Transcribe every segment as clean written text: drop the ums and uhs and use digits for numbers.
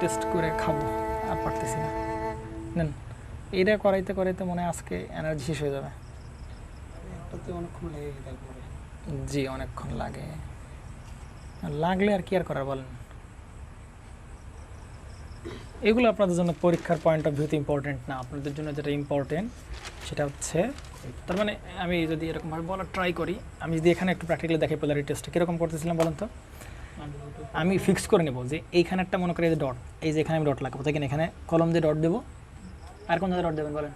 Test করে খাবো, আর পারতেছি না। নেন, এইটা করাইতে করাইতে মনে হয় আজকে এনার্জি শেষ হয়ে যাবে। অনেকক্ষণ লেগে যায় তারপরে। জি অনেকক্ষণ লাগে, লাগলে আর কি আর করার বলেন। এগুলো আপনাদের জন্য পরীক্ষার পয়েন্ট অফ ভিউতে ইম্পর্টেন্ট না, আপনাদের জন্য যেটা ইম্পর্টেন্ট সেটা হচ্ছে, তার মানে আমি যদি এরকমভাবে বলার ট্রাই করি, আমি যদি এখানে একটু প্র্যাকটিক্যালি দেখি পোলারিটি টেস্ট কীরকম করতেছিলাম বলেন তো। আমি ফিক্স করে নেব যে এইখানে একটা মনে করি যে ডট, এই যে এখানে আমি ডট লাগাবো, তাই কিনা এখানে কলম দিয়ে ডট দেবো। আর কোন জায়গায় ডট দেবেন বলেন?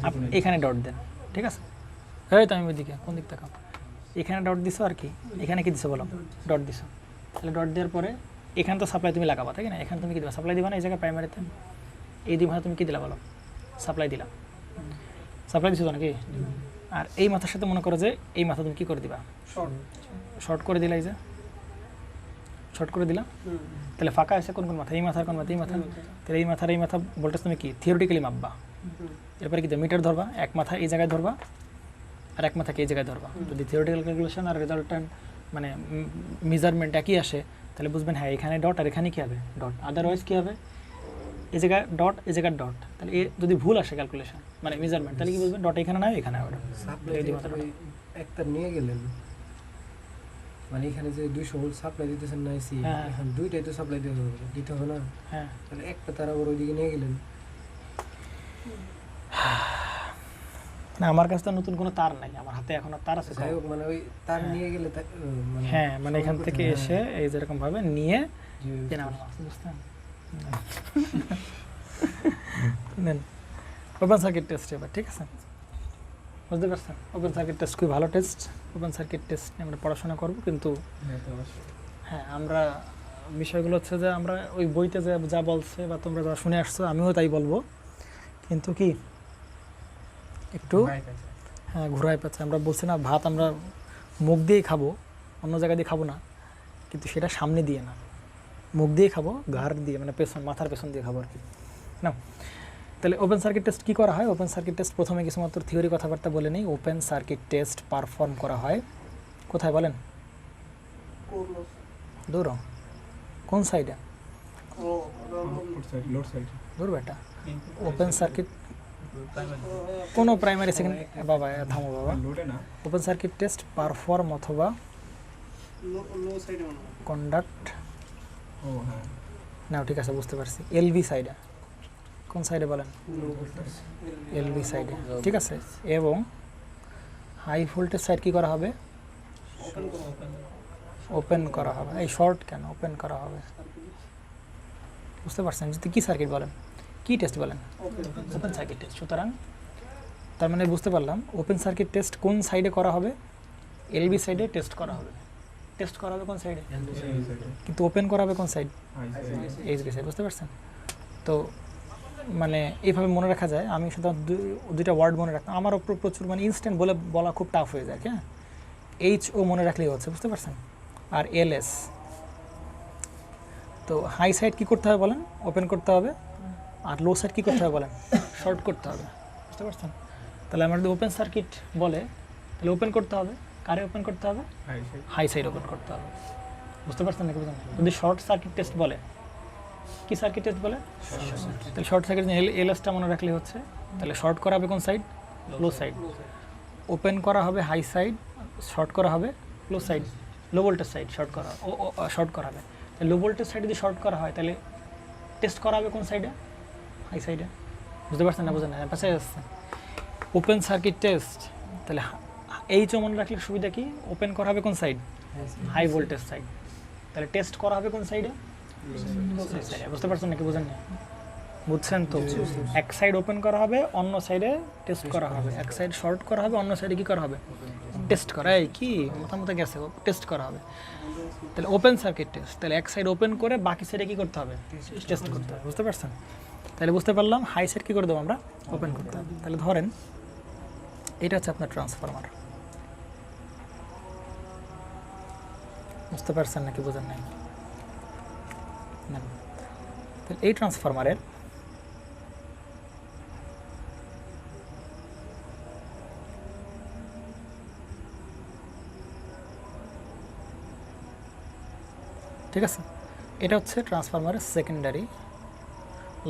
আপনি এখানে ডট দেন, ঠিক আছে। এই তো আমি ওইদিকে কোন দিক তাকাও, এখানে ডট দিছো আর কি, এখানে কি দিছো বলো, ডট দিছো। তাহলে ডট দেওয়ার পরে এখানে তো সাপ্লাই তুমি লাগাবা, তাই না? এখানে তুমি কি দেবা, সাপ্লাই দিবা না? এই জায়গায় প্রাইমারিতে এই দুই মাথা তুমি কি দিলা বলো, সাপ্লাই দিলা, সাপ্লাই দিছো তো নাকি? আর এই মাথার সাথে মনে করো যে এই মাথা তুমি কী করে দিবা, শর্ট করে দিলা, এই যে শর্ট করে দিলা। তাহলে ফাঁকা আছে কোন কোন মাথা, এই মাথার কোন মাথা, এই মাথা। তাহলে এই মাথা ভোল্টেজ তুমি কি থিওরিটিক্যালি মাপবা। এরপরে কি মিটার ধরবা, এক মাথা এই জায়গায় ধরবা আর এক মাথাকে এই জায়গায় ধরবা। যদি থিওরিটিক্যাল ক্যালকুলেশন আর রেজাল্টেন্ট মানে মেজারমেন্ট একই আসে, তাহলে বুঝবেন হ্যাঁ এখানে ডট আর এখানে কী হবে, ডট। আদারওয়াইজ কী হবে, এই জায়গায় ডট এই জায়গায় ডট। তাহলে এ যদি ভুল আসে ক্যালকুলেশন মানে মেজারমেন্ট, তাহলে কি বুঝবেন ডট এখানে না এখানে হবে। একটা নিয়ে গেলেন, মানে এখানে যে 200 ভোল্ট সাপ্লাই দিতেছেন না এসি, এখন দুইটাই তো সাপ্লাই দিতে হবে না। হ্যাঁ, তাহলে একটা তার আবার ওইদিকে নিয়ে গেলেন না আমার কাছে তো নতুন কোনো তার নাই, আমার হাতে এখন তার আছে। যাই হোক, মানে ওই তার নিয়ে গেলে হ্যাঁ, মানে এখান থেকে এসে এই যেরকম ভাবে নিয়ে বুঝতেন নেন ওপেন সার্কিট টেস্ট এবার, ঠিক আছে? বুঝতে পারছেন ওপেন সার্কিট টেস্ট খুবই ভালো টেস্ট। ওপেন সার্কিট টেস্ট নিয়ে আমরা পড়াশোনা করবো, কিন্তু হ্যাঁ আমরা বিষয়গুলো হচ্ছে যে আমরা ওই বইতে যা বলছে বা তোমরা যা শুনে আসছো আমিও তাই বলবো, কিন্তু কি একটু হ্যাঁ ঘুরাই পাচ্ছে। আমরা বলছি না ভাত আমরা মুখ দিয়েই খাবো, অন্য জায়গা দিয়ে খাবো না, কিন্তু সেটা সামনে দিয়ে না, মুখ দিয়ে খাবো, ঘাড় দিয়ে মানে পেছন মাথার পেছন দিয়ে খাবো আর কি না। তাহলে ওপেন সার্কিট টেস্ট কী করা হয়? ওপেন সার্কিট টেস্ট প্রথমে কিছুমাত্র থিওরি কথাবার্তা বলে নেই। ওপেন সার্কিট টেস্ট পারফর্ম করা হয় কোথায় বলেন? দূর কোন সাইডে? দূর বেটা, ওপেন সার্কিট কোনো প্রাইমারি সেকেন্ড বাবা থামো বাবা। ওপেন সার্কিট টেস্ট পারফর্ম অথবা কন্ডাক্ট না, ঠিক আছে বুঝতে পারছি। এলভি সাইডে, কোন সাইডে বলেন? এলভি সাইডে, ঠিক আছে। এবং হাই ভোল্টেজ সাইড কী করা হবে? ওপেন করা হবে। এই শর্ট কেন ওপেন করা হবে? বুঝতে পারছেন? যদি কী সার্কিট বলেন, কী টেস্ট বলেন? Open circuit test. সুতরাং তার মানে বুঝতে পারলাম ওপেন সার্কিট টেস্ট কোন সাইডে করা হবে? এলভি সাইডে টেস্ট করা হবে। টেস্ট করা হবে কোন সাইডে? কিন্তু ওপেন করা হবে কোন সাইড? এইচভি সাইড। বুঝতে পারছেন? তো মানে এইভাবে মনে রাখা যায়। আমি সাধারণত দুইটা ওয়ার্ড মনে রাখতাম, আমার ওপর প্রচুর মানে ইনস্ট্যান্ট বলা খুব টাফ হয়ে যায়। হ্যাঁ, এইচ ও মনে রাখলেই হচ্ছে, বুঝতে পারছেন? আর এলএস। তো হাই সাইড কী করতে হবে বলেন? ওপেন করতে হবে। আর লো সাইড কী করতে হবে বলেন? শর্ট করতে হবে। বুঝতে পারছেন? তাহলে আমার যদি ওপেন সার্কিট বলে তাহলে ওপেন করতে হবে, কারে ওপেন করতে হবে? হাই সাইড ওপেন করতে হবে। বুঝতে পারছেন নাকি? বুঝলেন? যদি শর্ট সার্কিট টেস্ট বলে, কি সার্কিট টেস্ট বলে? তাহলে শর্ট সার্কিট এলএসটা মনে রাখলে হচ্ছে। তাহলে শর্ট করা হবে কোন সাইড? লো সাইড। ওপেন করা হবে হাই সাইড, শর্ট করা হবে low side, low voltage side short করা শর্ট করা হবে। তাহলে লো ভোল্টেজ সাইড যদি শর্ট করা হয় তাহলে টেস্ট করা হবে কোন সাইডে? হাই সাইডে। বুঝতে পারছেন না? বুঝেন না? পাশে আসছে ওপেন সার্কিট টেস্ট। তাহলে এইচ ও মনে রাখলে সুবিধা কি? ওপেন করা হবে কোন সাইড? High voltage side. তাহলে টেস্ট করা হবে কোন সাইডে? বুঝতে পারছেন নাকি? বুঝেন না? বুঝছেন তো? এক সাইড ওপেন করা হবে, অন্য সাইডে টেস্ট করা হবে। এক সাইড শর্ট করা হবে, অন্য সাইডে কী করা হবে? টেস্ট করা। এই কি মোটামুটি গেছে, টেস্ট করা হবে। তাহলে ওপেন সার্কিট টেস্ট। তাহলে এক সাইড ওপেন করে বাকি সাইডে কী করতে হবে? টেস্ট করতে হবে। বুঝতে পারছেন? তাহলে বুঝতে পারলাম হাই সাইড কী করে দেবো আমরা? ওপেন করতে হবে। তাহলে ধরেন এটা হচ্ছে আপনার ট্রান্সফরমার। বুঝতে পারছেন নাকি? বোঝেন নাই? না, তাহলে এই ট্রান্সফরমারের ঠিক আছে, এটা হচ্ছে ট্রান্সফরমারের সেকেন্ডারি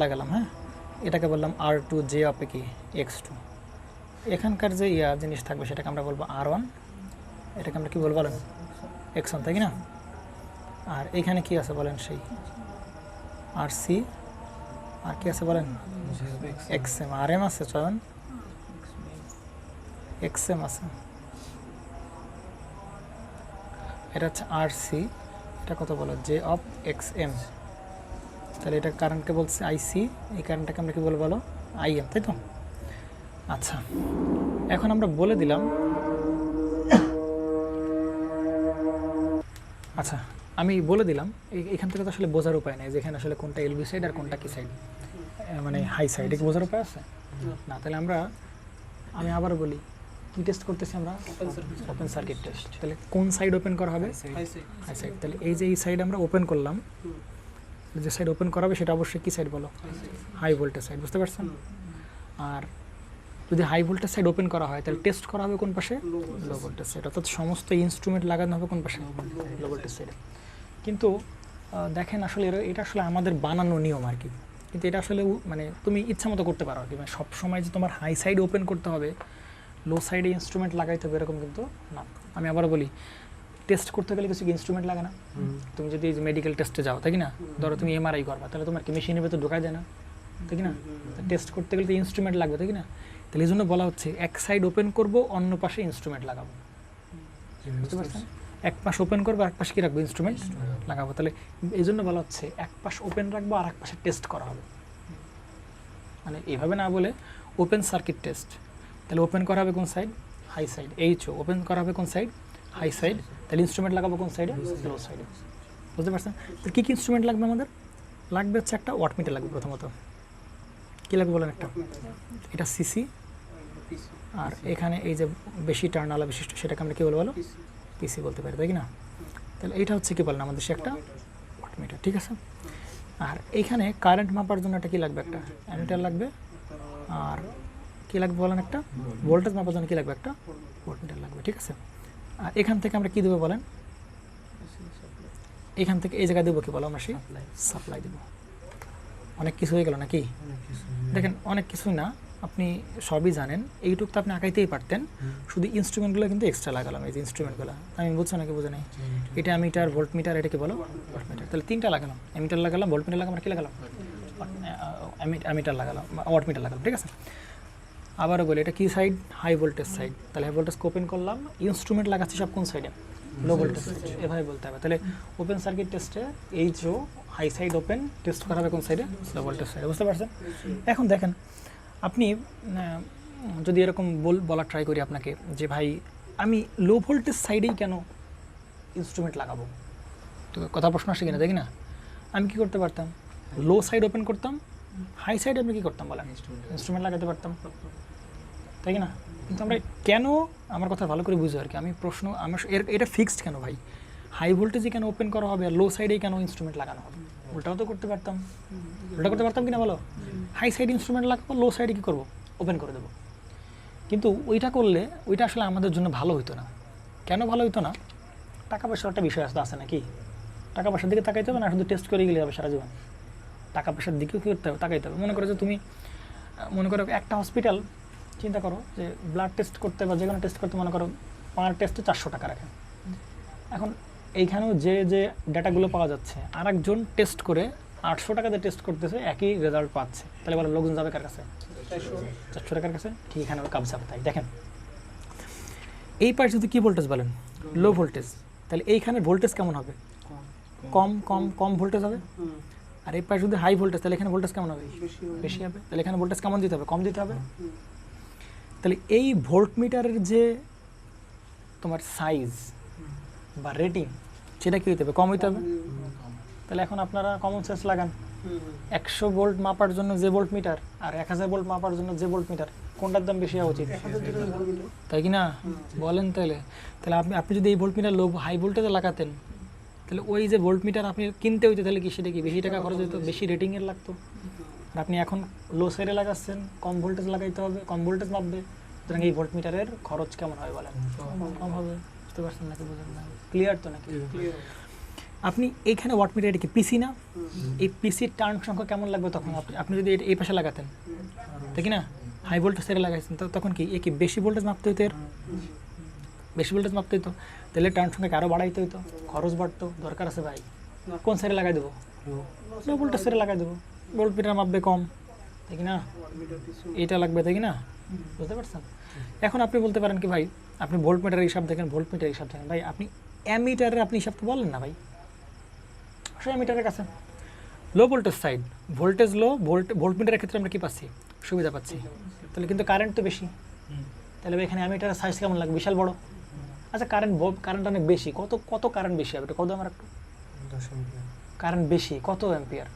লাগালাম। হ্যাঁ, এটাকে বললাম R2 জে অফ কি X2। এখানকার যে জিনিস থাকবে সেটাকে আমরা বলবো R1, এটাকে আমরা কি বলবো বলেন X1, তাই কি না? আর এখানে কি আছে বলেন সেই RC, আর কি আছে বলেন XM, RM আছে চলেন XM আছে, এটা হচ্ছে RC, এটা কত বলো J অফ XM। তাহলে এটা কারেন্টকে বলছে IC, এই কারেন্টটাকে আমরা কি বলবো বলো IM, তাই তো? আচ্ছা, এখন আমরা বলে দিলাম, আচ্ছা আমি বলে দিলাম এখান থেকে তো আসলে বোঝার উপায় নেই যে এখানে আসলে কোনটা এলবি সাইড আর কোনটা কি সাইড, মানে হাই সাইড, কি বোঝার উপায় আছে না? তাহলে আমি আবার বলি কি টেস্ট করতেছি আমরা, ওপেন সার্কিট টেস্ট। তাহলে কোন সাইড ওপেন করা হবে? High side. তাহলে এই যে এই সাইড আমরা ওপেন করলাম, যে সাইড ওপেন করা হবে সেটা অবশ্যই কি সাইড বলো, হাই ভোল্টেজ সাইড, বুঝতে পারছেন? আর যদি হাই ভোল্টেজ সাইড ওপেন করা হয় তাহলে টেস্ট করা হবে কোন পাশে, লো ভোল্টেজ সাইড, অর্থাৎ সমস্ত ইনস্ট্রুমেন্ট লাগানো হবে কোন পাশে, লো ভোল্টেজ সাইডে। কিন্তু দেখেন আসলে এটা আসলে আমাদের বানানো নিয়ম আর কি, কিন্তু এটা আসলে মানে তুমি ইচ্ছা মতো করতে পারো আর কি, মানে সবসময় যে তোমার হাই সাইড ওপেন করতে হবে, লো সাইডে ইনস্ট্রুমেন্ট লাগাইতে হবে এরকম কিন্তু না। আমি আবার বলি, টেস্ট করতে গেলে কিছু ইনস্ট্রুমেন্ট লাগে না? তুমি যদি মেডিকেল টেস্টে যাও, তাই কি না? ধরো তুমি MRI করবা, তাহলে তোমার কি মেশিনের ভেতর ঢোকা যায় না, তাই কি না? টেস্ট করতে গেলে তো ইনস্ট্রুমেন্ট লাগবে, তাই কি না? তাহলে এই জন্য বলা হচ্ছে এক সাইড ওপেন করবো, অন্য পাশে ইনস্ট্রুমেন্ট লাগাবো, বুঝতে পারছেন? এক পাশ ওপেন করবো, আর এক পাশে কি রাখবো, ইনস্ট্রুমেন্ট লাগাবো। তাহলে এই জন্য বলা হচ্ছে এক পাশ ওপেন রাখবো আর এক পাশে টেস্ট করা হবে, মানে এভাবে না বলে ওপেন সার্কিট টেস্ট। তাহলে ওপেন করা হবে কোন সাইড, হাই সাইড। ওপেন করা হবে কোন সাইড, হাই সাইড। তাহলে ইনস্ট্রুমেন্ট লাগাবো কোন সাইডে, লো সাইডে, বুঝতে পারছেন? তাহলে কী কী ইনস্ট্রুমেন্ট লাগবে আমাদের? লাগবে হচ্ছে একটা ওয়াটমিটার লাগবে প্রথমত। কী লাগবে বলেন? একটা এটা সিসি, আর এখানে এই যে বেশি টার্নালা বিশিষ্ট সেটাকে আমরা কী বলবো বলো, পিসি বলতে পারি, তাই কি না? তাহলে এইটা হচ্ছে কি বলেন আমাদের সে একটা ওয়াটমিটার, ঠিক আছে? আর এইখানে কারেন্ট মাপার জন্য একটা কী লাগবে, একটা অ্যামিটার লাগবে। আর কী লাগবে বলেন? একটা ভোল্টেজ মাপার জন্য কী লাগবে, একটা ভোল্টমিটার লাগবে, ঠিক আছে? আর এখান থেকে আমরা কী দেবো বলেন? এখান থেকে এই জায়গায় দেবো কি বলো, আমরা সেই সাপ্লাই দেবো। অনেক কিছু হয়ে গেল নাকি? দেখেন অনেক কিছুই না, আপনি সবই জানেন, এইটুকু তো আপনি আঁকাইতেই পারতেন, শুধু ইনস্ট্রুমেন্টগুলো কিন্তু এক্সট্রা লাগালাম। এই যে ইনস্ট্রুমেন্টগুলো আমি বুঝছো নাকি বুঝে নেই? এটা অ্যামিটার, ভোল্টমিটার, এটা কি বলো, ভোল্টমিটার। তাহলে তিনটা লাগালাম, অ্যামিটার লাগালাম, ভোল্টমিটার লাগালাম, আর কি লাগালাম, অ্যামিটার লাগালাম, ওয়াটমিটার লাগালাম, ঠিক আছে? আবারও বলি, এটা কি সাইড, হাই ভোল্টেজ সাইড। তাহলে হাই ভোল্টেজ ওপেন করলাম, ইনস্ট্রুমেন্ট লাগাচ্ছি সব কোন সাইডে, লো ভোল্টেজ সাইড, এভাবে বলতে হবে। তাহলে ওপেন সার্কিট টেস্টে হাই সাইড ওপেন টেস্ট করা হবে কোন সাইডে, লো ভোল্টেজ সাইডে, বুঝতে পারছেন? এখন দেখেন আপনি যদি এরকম বলার ট্রাই করি আপনাকে যে ভাই আমি লো ভোল্টেজ সাইডেই কেন ইনস্ট্রুমেন্ট লাগাবো, তো কথা প্রশ্ন আসে কিনা, দেখি না? আমি কি করতে পারতাম, লো সাইড ওপেন করতাম, হাই সাইডে আমি কী করতাম বলেন, ইনস্ট্রুমেন্ট লাগাতে পারতাম, তাই কি না? কিন্তু আমরা কেন, আমার কথা ভালো করে বুঝো আর কি, আমি প্রশ্ন আমার এটা ফিক্সড কেন ভাই, হাই ভোল্টেজে কেন ওপেন করা হবে আর লো সাইডেই কেন ইনস্ট্রুমেন্ট লাগানো হবে? উল্টাও তো করতে পারতাম, উল্টা করতে পারতাম কিনা বলো? হাই সাইড ইনস্ট্রুমেন্ট লাগাবো, লো সাইডে কী করবো, ওপেন করে দেবো। কিন্তু ওইটা করলে ওইটা আসলে আমাদের জন্য ভালো হতো না। কেন ভালো হতো না? টাকা পয়সার একটা বিষয় আসতে আছে নাকি? টাকা পয়সার দিকে তাকাইতে হবে না, শুধু টেস্ট করে গেলে হবে সারা জীবন? টাকা পয়সার দিকেও কী করতে হবে, তাকাইতে হবে। মনে করো যে তুমি মনে করো একটা হসপিটাল, চিন্তা করো যে ব্লাড টেস্ট করতে বা যে কোনো টেস্ট করতে মনে করো পার টেস্টে 400 টাকা রাখেন। এখন এইখানেও যে ডাটাগুলো পাওয়া যাচ্ছে, আর একজন টেস্ট করে 800 টাকাতে টেস্ট করতেছে, একই রেজাল্ট পাচ্ছে, তাহলে বলো লোকজন যাবে কার কাছে, 400 টাকার কাছে? ঠিক এখানে কাবসাব তাই। দেখেন এই পাশে যদি কী ভোল্টেজ বলেন, লো ভোল্টেজ, তাহলে এইখানে ভোল্টেজ কেমন হবে, কম ভোল্টেজ হবে। আর এই পাশে যদি হাই ভোল্টেজ, তাহলে এখানে ভোল্টেজ কেমন হবে, বেশি হবে। তাহলে এখানে ভোল্টেজ কেমন দিতে হবে, কম দিতে হবে। তাহলে এই ভোল্টমিটারের যে তোমার সাইজ বা রেটিং, সেটা কী হতে হবে, কম হইতে হবে। তাহলে এখন আপনারা কমন সেন্স লাগান, 100 ভোল্ট মাপার জন্য যে ভোল্ট মিটার আর 1000 ভোল্ট মাপার জন্য যে ভোল্ট মিটার, কোনটার দাম বেশি হওয়া উচিত, তাই কি না? বলেন তাহলে আপনি যদি এই ভোল্ট মিটার হাই ভোল্টেজে লাগাতেন, তাহলে ওই যে ভোল্ট মিটার আপনি কিনতে হইতো, তাহলে কি সেটা কি বেশি টাকা খরচ হতো, বেশি রেটিংয়ের লাগতো। আর আপনি এখন লো সাইডে লাগাচ্ছেন, কম ভোল্টেজ লাগাইতে হবে, কম ভোল্টেজ মাপবে, সুতরাং এই ভোল্ট মিটারের খরচ কেমন হয় বলেন, কম হবে। বুঝতে পারছেন নাকি, বুঝলেন না? ক্লিয়ার তো নাকি? আপনি এইখানে ওয়াটমিটার এটা কি পিসি না, এই পিসির টার্ন সংখ্যা কেমন লাগবে তখন আপনি যদি এই পাশে লাগাতেন, তাই কি না, হাই ভোল্টেজ সাইডে লাগাইছেন তখন কি এ কি বেশি ভোল্টেজ মাপতে হইতো, এর বেশি ভোল্টেজ মাপতে হইতো, তাহলে টার্ন সংখ্যাকে আরও বাড়াইতে হইতো, খরচ বাড়তো, দরকার আছে ভাই কোন সাইডে লাগাই দেবো, লো ভোল্টেজ সাইডে লাগাই দেবো, ভোল্টমিটার মাপবে কম, তাই কি না, এটা লাগবে, তাই কি না, বুঝতে পারছেন। এখন আপনি বলতে পারেন কি ভাই আপনি ভোল্টমিটারের হিসাব দেখেন, ভোল্টমিটারের হিসাব দেখেন, ভাই আপনি অ্যামিটারের আপনি হিসাব তো বলেন না ভাই, অবশ্যই অ্যামিটারের কাছে লো ভোল্টেজ সাইড, ভোল্টেজ লো, ভোল্টমিটারের ক্ষেত্রে আমরা কী পাচ্ছি, সুবিধা পাচ্ছি, তাহলে কিন্তু কারেন্ট তো বেশি, তাহলে এখানে অ্যামিটারের সাইজ কেমন লাগবে, বিশাল বড়। আচ্ছা কারেন্ট অনেক বেশি, কত কত কারেন্ট বেশি হবে, এটা কত আমার একটু, 10 অ্যাম্পিয়ার। কারেন্ট বেশি কত অ্যাম্পিয়ার,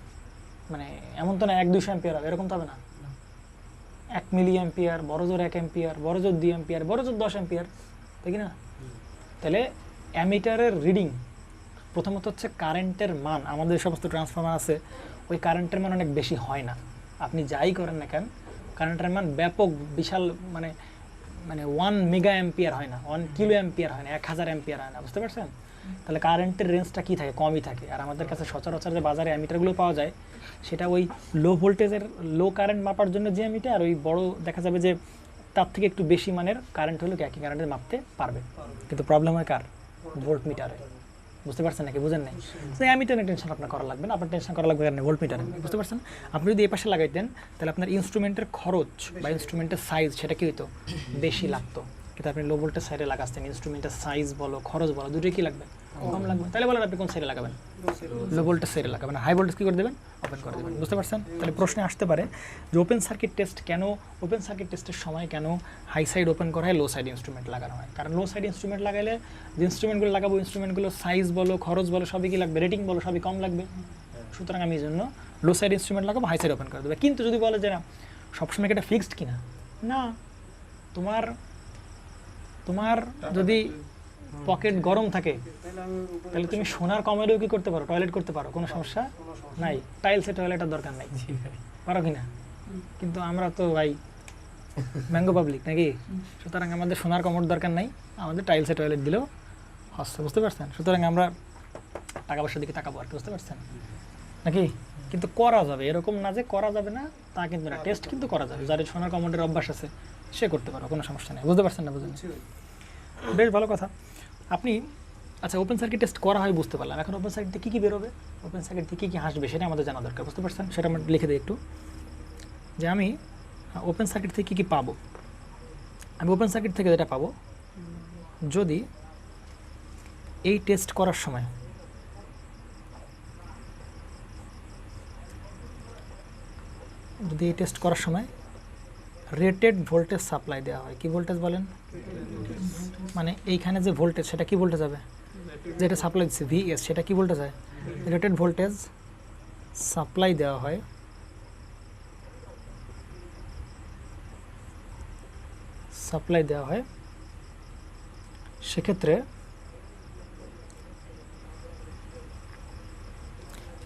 মানে এমন তো না 1-200 অ্যাম্পিয়ার হবে, এরকম তো হবে না, 1 মিলি অ্যাম্পিয়ার, বড় জোর 1 অ্যাম্পিয়ার, বড় জোর 2 অ্যাম্পিয়ার, বড় জোর 10 অ্যাম্পিয়ার, তাই কি না। তাহলে অ্যামিটারের রিডিং প্রথমত হচ্ছে কারেন্টের মান, আমাদের সমস্ত ট্রান্সফরমার আছে ওই কারেন্টের মান অনেক বেশি হয় না, আপনি যাই করেন না কেন কারেন্টের মান ব্যাপক বিশাল, মানে 1 মেগা অ্যাম্পিয়ার হয় না, 1 কিলো অ্যাম্পিয়ার হয় না, 1000 অ্যাম্পিয়ার হয় না, বুঝতে পারছেন। তাহলে কারেন্টের রেঞ্জটা কী থাকে, কমই থাকে। আর আমাদের কাছে সচরাচর যে বাজারে অ্যামিটারগুলো পাওয়া যায় সেটা ওই লো ভোল্টেজের লো কারেন্ট মাপার জন্য যে অ্যামিটার, ওই বড় দেখা যাবে যে তার থেকে একটু বেশি মানের কারেন্ট হলেও একই কারেন্টে মাপতে পারবে, কিন্তু প্রবলেম হয় কার, ভোল্ট মিটারে, বুঝতে পারছেন নাকি, বুঝেন নাই। তো অ্যামিটারে টেনশন আপনার করা লাগবে না, আপনার টেনশন করা লাগবে ভোল্ট মিটারে, বুঝতে পারছেন। আপনি যদি এই পাশে লাগাইতেন তাহলে আপনার ইনস্ট্রুমেন্টের খরচ বা ইনস্ট্রুমেন্টের সাইজ সেটা কী হতো, বেশি লাগতো, কিন্তু আপনি লো ভোল্টেজ সাইডে লাগাচ্ছেন, ইনস্ট্রুমেন্টের সাইজ বলো খরচ বলো দুটোই কী লাগবে, কম লাগবে। তাহলে বলেন আপনি কোন সাইডে লাগাবেন, লো ভোল্টেজ সাইডে লাগাবেন, হাই ভোল্টেজ কী করে দেবেন, ওপেন করে দেবেন, বুঝতে পারছেন। তাহলে প্রশ্নে আসতে পারে যে ওপেন সার্কিট টেস্ট কেন, ওপেন সার্কিট টেস্টের সময় কেন হাই সাইড ওপেন করা হয়, লো সাইড ইনস্ট্রুমেন্ট লাগানো হয়। কারণ লো সাইড ইনস্ট্রুমেন্ট লাগাইলে যে ইনস্ট্রুমেন্টগুলো লাগাবো, ইনস্ট্রুমেন্টগুলো সাইজ বলো খরচ বলো সবই কী লাগবে, রেটিং বলো সবই কম লাগবে, সুতরাং আমি এই জন্য লো সাইড ইনস্ট্রুমেন্ট লাগাবো, হাই সাইড ওপেন করে দেবে। কিন্তু যদি বলে যে না সবসময় এটা ফিক্সড কিনা, না, তোমার তোমার যদি পকেট গরম থাকে তাহলে তুমি সোনার কমেলেও কি করতে পারো, টয়লেট করতে পারো, কোনো সমস্যা নাই, টাইলসে টয়লেটের দরকার নাই, পারো কি না। কিন্তু আমরা তো ভাই ম্যাঙ্গো পাবলিক নাকি, সুতরাং আমাদের সোনার কমোড দরকার নাই, আমাদের টাইলসে টয়লেট দিলেও হচ্ছে, বুঝতে পারছেন। সুতরাং আমরা টাকা পয়সার দিকে তাকাবো আর কি, বুঝতে পারছেন নাকি। কিন্তু করা যাবে, এরকম না যে করা যাবে না তা কিন্তু না, টেস্ট কিন্তু করা যাবে, যার সোনার কমোডের অভ্যাস আছে সে করতে পারো, কোনো সমস্যা নেই, বুঝতে পারছেন না, বুঝলেন, বেশ ভালো কথা। আপনি আচ্ছা ওপেন সার্কিট টেস্ট করা হয় বুঝতে পারলাম, এখন ওপেন সার্কিটে কী কী বেরোবে, ওপেন সার্কিটে কী কী আসবে সেটা আমাদের জানা দরকার, বুঝতে পারছেন। সেটা আমরা লিখে দিই একটু, যে আমি ওপেন সার্কিট থেকে কী কী পাবো। আমি ওপেন সার্কিট থেকে যেটা পাবো, যদি এই টেস্ট করার সময় রেটেড ভোল্টেজ সাপ্লাই দেওয়া হয়, কি ভোল্টেজ বলেন, মানে এইখানে যে ভোল্টেজ সেটা কি ভোল্টেজ হবে, যেটা সাপ্লাই দিচ্ছে ভিএস সেটা কি ভোল্টেজ হয়, রেটেড ভোল্টেজ সাপ্লাই দেওয়া হয়, সেক্ষেত্রে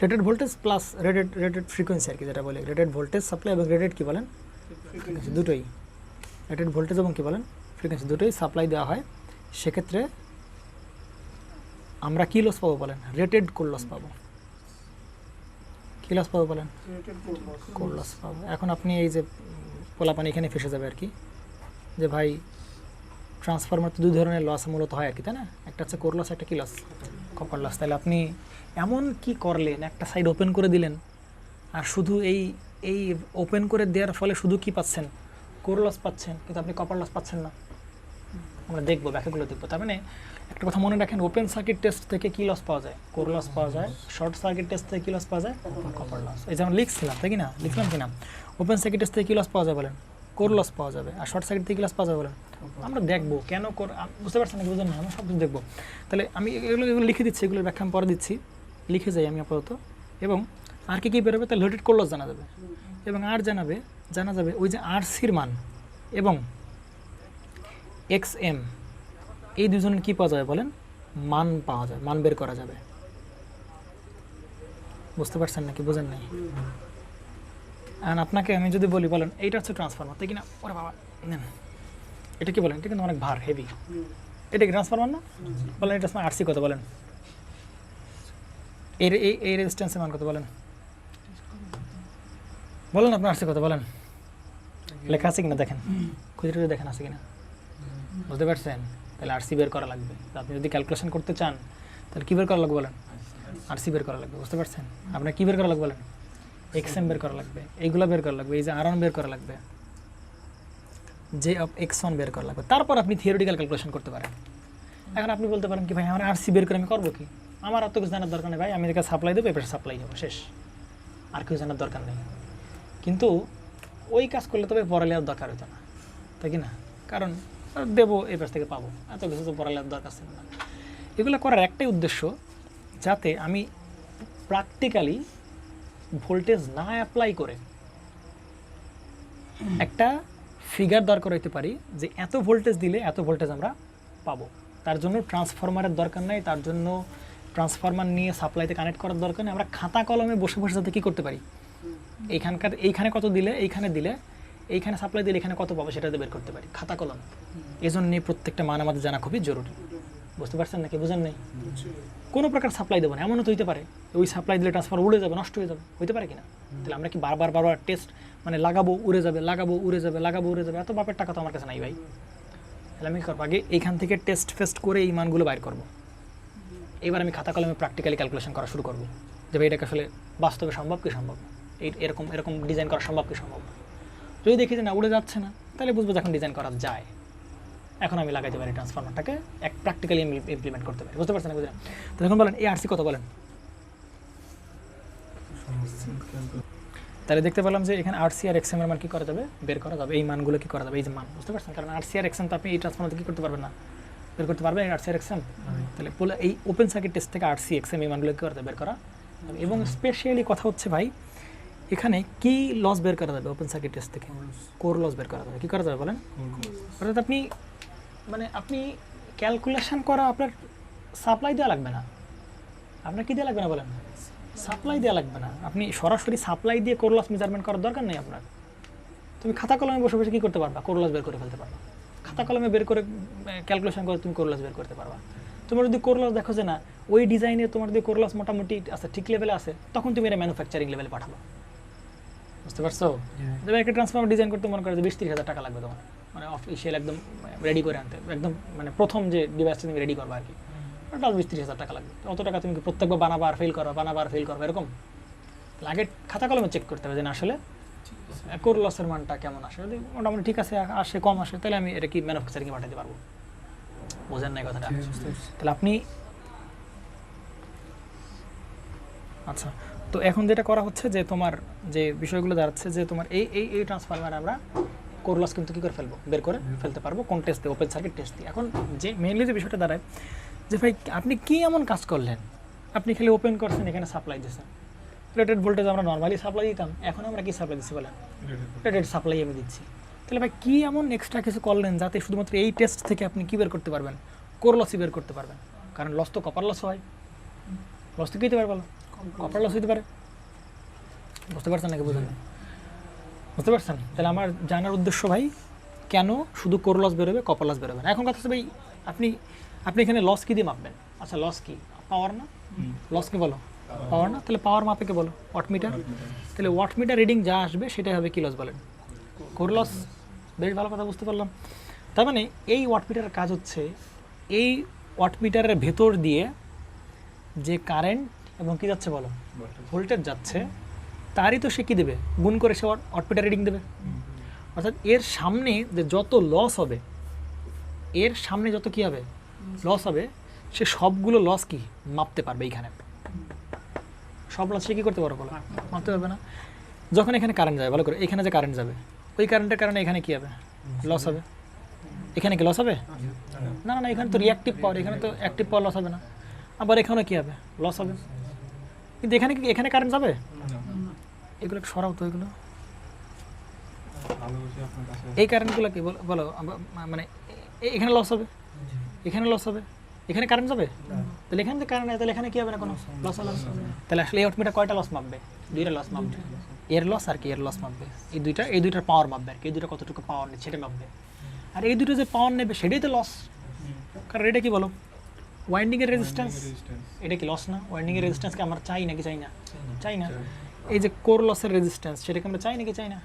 rated voltage plus rated frequency আর কি, যেটা বলে রেটেড ভোল্টেজ সাপ্লাই এবং রেটেড কি বলেন ফ্রিকোয়েন্সি, দুটোই রেটেড ভোল্টেজ এবং কি বলেন ফ্রিকোয়েন্সি দুটোই সাপ্লাই দেওয়া হয়। সেক্ষেত্রে আমরা কী লস পাবো বলেন, রেটেড কোর লস পাবো, কী লস পাবো বলেন, কোর লস পাবো। এখন আপনি এই যে পোলাপানি এখানে ফেসে যাবে আর কি, যে ভাই ট্রান্সফরমার তো দুই ধরনের লস মূলত হয় আর কি, তাই না, একটা হচ্ছে কোর লস, একটা কী লস, কপার লস। তাহলে আপনি এমন কি করলেন, একটা সাইড ওপেন করে দিলেন আর শুধু এই ওপেন করে দেওয়ার ফলে শুধু কি পাচ্ছেন, কোর লস পাচ্ছেন, কিন্তু আপনি কপার লস পাচ্ছেন না। আমরা দেখবো, ব্যাখ্যাগুলো দেখবো। তার মানে একটা কথা মনে রাখেন, ওপেন সার্কিট টেস্ট থেকে কী লস পাওয়া যায়, কোর লস পাওয়া যায়, শর্ট সার্কিট টেস্ট থেকে কী লস পাওয়া যায়, কপার লস। এই যে আমরা লিখছিলাম তাই কি না, লিখলাম কি না, ওপেন সার্কিট টেস্ট থেকে কী লস পাওয়া যায় বলেন, কোর লস পাওয়া যাবে, আর শর্ট সার্কিট থেকে কী লস পাওয়া যাবে বলেন, আমরা দেখবো কেন বুঝতে পারছেন নাকি, বুঝলেন না, আমরা সব কিছু দেখবো। তাহলে আমি এগুলো লিখে দিচ্ছি, এগুলোর ব্যাখ্যা আমি পরে দিচ্ছি, লিখে যাই আমি আপাতত। এবং আর কি বেরোবে, তাহলে রেটেড কোর লস জানা যাবে, এবং আর জানা যাবে ওই যে আরসির মান এবং এক্সএম, এই দুজনের কী পাওয়া যাবে বলেন, মান পাওয়া যাবে, মান বের করা যাবে, বুঝতে পারছেন নাকি, বুঝেন নাই। আর আপনাকে আমি যদি বলি বলেন এইটা হচ্ছে ট্রান্সফরমার, তাই কি না, ওরে বাবা নেন এটা কি বলেন, এটা কিন্তু অনেক ভার, হেভি, এটা কি ট্রান্সফরমার না, বলেন এটা আরসি কত বলেন, এই রেজিস্ট্যান্সের মান কত বলেন? বলেন আপনার আসছে কত বলেন? লেখা আছে কিনা দেখেন, খুঁজে খুঁজে দেখেন আছে কিনা, বুঝতে পারছেন? তাহলে আরসি বের করা লাগবে। আপনি যদি ক্যালকুলেশন করতে চান তাহলে কী বের করা লাগবে বলেন? আরসি বের করা লাগবে, বুঝতে পারছেন? আপনার কী বের করা লাগবে বলেন? এক্সএম বের করা লাগবে, এইগুলো বের করা লাগবে, এই যে আর1 বের করা লাগবে, জে অফ x1 বের করা লাগবে, তারপর আপনি থিওরিটিক্যাল ক্যালকুলেশন করতে পারেন। এখন আপনি বলতে পারেন কি ভাই আমার আরসি বের করে আমি করবো কি, আমার আর তো কিছু জানার দরকার নেই ভাই, আমি এদিকে সাপ্লাই দেবো এবার সাপ্লাই যাবো, শেষ, আর কিছু জানার দরকার নেই। কিন্তু ওই কাজ করলে তবে পড়ালেখার দরকার হতো না, তাই কি না? কারণ দেবো এই পাশ থেকে পাবো, এত কিছু তো পড়ালেখার দরকার ছিল না। এগুলো করার একটাই উদ্দেশ্য, যাতে আমি প্র্যাকটিক্যালি ভোল্টেজ না অ্যাপ্লাই করে একটা ফিগার দরকার হইতে পারি যে এত ভোল্টেজ দিলে এত ভোল্টেজ আমরা পাবো। তার জন্য ট্রান্সফরমারের দরকার নেই, তার জন্য ট্রান্সফরমার নিয়ে সাপ্লাইতে কানেক্ট করার দরকার নেই। আমরা খাতা কলমে বসে বসে যাতে কী করতে পারি, এইখানে কত দিলে এইখানে দিলে এইখানে সাপ্লাই দিলে এখানে কত পাবো সেটাতে বের করতে পারি, খাতা কলম। এই জন্য প্রত্যেকটা মান আমাদের জানা খুবই জরুরি, বুঝতে পারছেন নাকি? বুঝেন নেই? কোনো প্রকার সাপ্লাই দেবো না, এমনও তো হইতে পারে ওই সাপ্লাই দিলে ট্রান্সফার উড়ে যাবে, নষ্ট হয়ে যাবে, হইতে পারে কিনা? তাহলে আমরা কি বারবার টেস্ট মানে লাগাবো উড়ে যাবে, লাগাবো উড়ে যাবে, লাগাবো উড়ে যাবে, এত বাপের টাকা তো আমার কাছে নাই ভাই। তাহলে আমি করবো আগে এইখান থেকে টেস্ট ফেস্ট করে এই মানগুলো বাইর করবো। এবার আমি খাতা কলমে প্র্যাকটিক্যালি ক্যালকুলেশন করা শুরু করবো যে ভাই এটাকে আসলে বাস্তবে সম্ভব কি সম্ভব, এরকম ডিজাইন করা সম্ভব কি সম্ভব। যদি দেখি যে না উড়ে যাচ্ছে না, তাহলে বুঝবো যখন ডিজাইন করা যায় এখন আমি লাগাইতে পারি ট্রান্সফরমারটাকে এক প্র্যাকটিক্যালি ইমপ্লিমেন্ট করতে পারি, বুঝতে পারছেন? বুঝলেন? তো এখন বলেন এই আরসি কত বলেন? তাহলে দেখতে পেলাম যে এখানে আরসি আর এক্সএম এর মান কী করা যাবে, বের করা যাবে, এই মানগুলো কী করা যাবে, এই যে মান, বুঝতে পারছেন? কারণ আরসি আর এক্সএম তো আপনি এই ট্রান্সফরমারতে কী করতে পারবেন না, বের করতে পারবেন আরসি আর এক্সএম। তাহলে বলে এই ওপেন সার্কিট টেস্ট থেকে আরসি এক্সএম এই মানগুলো কী করতে বের করা। এবং স্পেশালি কথা হচ্ছে ভাই এখানে কি লস বের করা যাবে ওপেন সার্কিট টেস্ট থেকে? কোর লস বের করা যাবে। কী করা যাবে বলেন? অর্থাৎ আপনি ক্যালকুলেশন করা আপনার সাপ্লাই দেওয়া লাগবে না, আপনার কী দেওয়া লাগবে না বলেন? সাপ্লাই দেওয়া লাগবে না, আপনি সরাসরি সাপ্লাই দিয়ে কোর লস মেজারমেন্ট করার দরকার নেই আপনার। তুমি খাতা কলমে বসে বসে কী করতে পারবা, কোর লস বের করে ফেলতে পারবা, খাতা কলমে বের করে ক্যালকুলেশন করে তুমি কোর লস বের করতে পারবা। তোমার যদি কোর লস দেখো যে না ওই ডিজাইনে তোমার যদি কোর লস মোটামুটি আছে, ঠিক লেভেলে আছে, তখন তুমি এটা ম্যানুফ্যাকচারিং লেভেলে পাঠাবো, বুঝতে পারছো? যেমন একটা ট্রান্সফরমার ডিজাইন করতে মনে করে যে 20-30 হাজার টাকা লাগবে তোমার, মানে অফিসিয়াল একদম রেডি করে আনতে, একদম মানে প্রথম যে ডিভাইসটা তুমি রেডি করবা আর কি, ওটা 20-30 হাজার টাকা লাগবে। অত টাকা তুমি প্রত্যেকবার বানাবার ফেল করো এরকম আগে খাতা কলমে চেক করতে হবে যে না আসলে কোর লসের মানটা কেমন আসে, যদি মোটামুটি ঠিক আছে আসে কম আসে তাহলে আমি এটা কি ম্যানুফ্যাকচারিংয়ে পাঠাতে পারবো। বোঝেন না কথাটা? তাহলে আপনি আচ্ছা, তো এখন যেটা করা হচ্ছে যে তোমার যে বিষয়গুলো দাঁড়াচ্ছে যে তোমার এই ট্রান্সফরমার আমরা কোর লস কিন্তু কী করে ফেলবো, বের করে ফেলতে পারবো কোন টেস্ট দিয়ে, ওপেন সার্কিট টেস্ট দিয়ে। এখন যে মেইনলি যে বিষয়টা দাঁড়ায় যে ভাই আপনি কী এমন কাজ করলেন, আপনি খালি ওপেন করছেন এখানে সাপ্লাই দিচ্ছেন, রেটেড ভোল্টেজ আমরা নর্মালি সাপ্লাই দিতাম, এখন আমরা কি সাপ্লাই দিচ্ছি বলেন? রেটেড সাপ্লাই আমি দিচ্ছি। তাহলে ভাই কী এমন এক্সট্রা কিছু করলেন যাতে শুধুমাত্র এই টেস্ট থেকে আপনি কী বের করতে পারবেন, কোর লসই বের করতে পারবেন। কারণ লস তো কপার লস হয়, লস তো কী হতে পারে বলো, কপার লস হতে পারে, বুঝতে পারছেন নাকি? বুঝলেন? বুঝতে পারছেন? তাহলে আমার জানার উদ্দেশ্য ভাই কেন শুধু কোর লস বেরোবে, কপার লস বেরোবে না। এখন কথা হচ্ছে ভাই আপনি এখানে লস কী দিয়ে মাপবেন? আচ্ছা লস কি, পাওয়ার না? লস কি বলো, পাওয়ার না? তাহলে পাওয়ার মাপে কে বলো, ওয়াটমিটার। তাহলে ওয়াটমিটার রিডিং যা আসবে সেটাই হবে কি লস বলেন, কোর লস। বেশ ভালো কথা বুঝতে পারলাম। তার মানে এই ওয়াটমিটারের কাজ হচ্ছে এই ওয়াটমিটারের ভেতর দিয়ে যে কারেন্ট এবং কী যাচ্ছে বলো, ভোল্টেজ যাচ্ছে, তারই তো সে কী দেবে, গুণ করে সে ওয়াটমিটার রিডিং দেবে। অর্থাৎ এর সামনে যে যত লস হবে, এর সামনে যত কী হবে লস হবে, সে সবগুলো লস কি মাপতে পারবে। এইখানে সব লস সে কী করতে পারবে বলো, মাপতে পারবে না। যখন এখানে কারেন্ট যাবে ভালো করে, এখানে যে কারেন্ট যাবে ওই কারেন্টের কারণে এখানে কী হবে, লস হবে। এখানে কি লস হবে না, না এখানে তো রিঅ্যাক্টিভ পাওয়ার, এখানে তো অ্যাক্টিভ পাওয়ার লস হবে না। আবার এখানেও কী হবে, লস হবে। কিন্তু এখানে কারেন্ট যাবে, এগুলো সরাও তো, এগুলো এই কারেন্টগুলো কি বলো, মানে এখানে লস হবে, এখানে লস হবে, এখানে কারেন্ট যাবে, তাহলে এখানে যে কারেন্ট, তাহলে এখানে কী হবে না, কোনো লস হবে। তাহলে আসলে এই ওয়াটমিটার কয়টা লস মাপবে, দুইটা লস মাপবে, এর লস আর কি এর লস মাপবে, এই দুইটার পাওয়ার মাপবে আর কি, এই দুইটা কতটুকু পাওয়ার নেই সেটা মাপবে। আর এই দুটো যে পাওয়ার নেবে সেটাই তো লস, কারণ এটা কি বলো ওয়াইন্ডিংয়ের রেজিস্ট্যান্স এটা কি লস না? ওয়াইন্ডিংয়ের রেজিস্ট্যান্সকে আমরা চাই নাকি চাই না? চাই না। এই যে কোর লসের রেজিস্ট্যান্স সেটাকে আমরা চাই নাকি চাই না?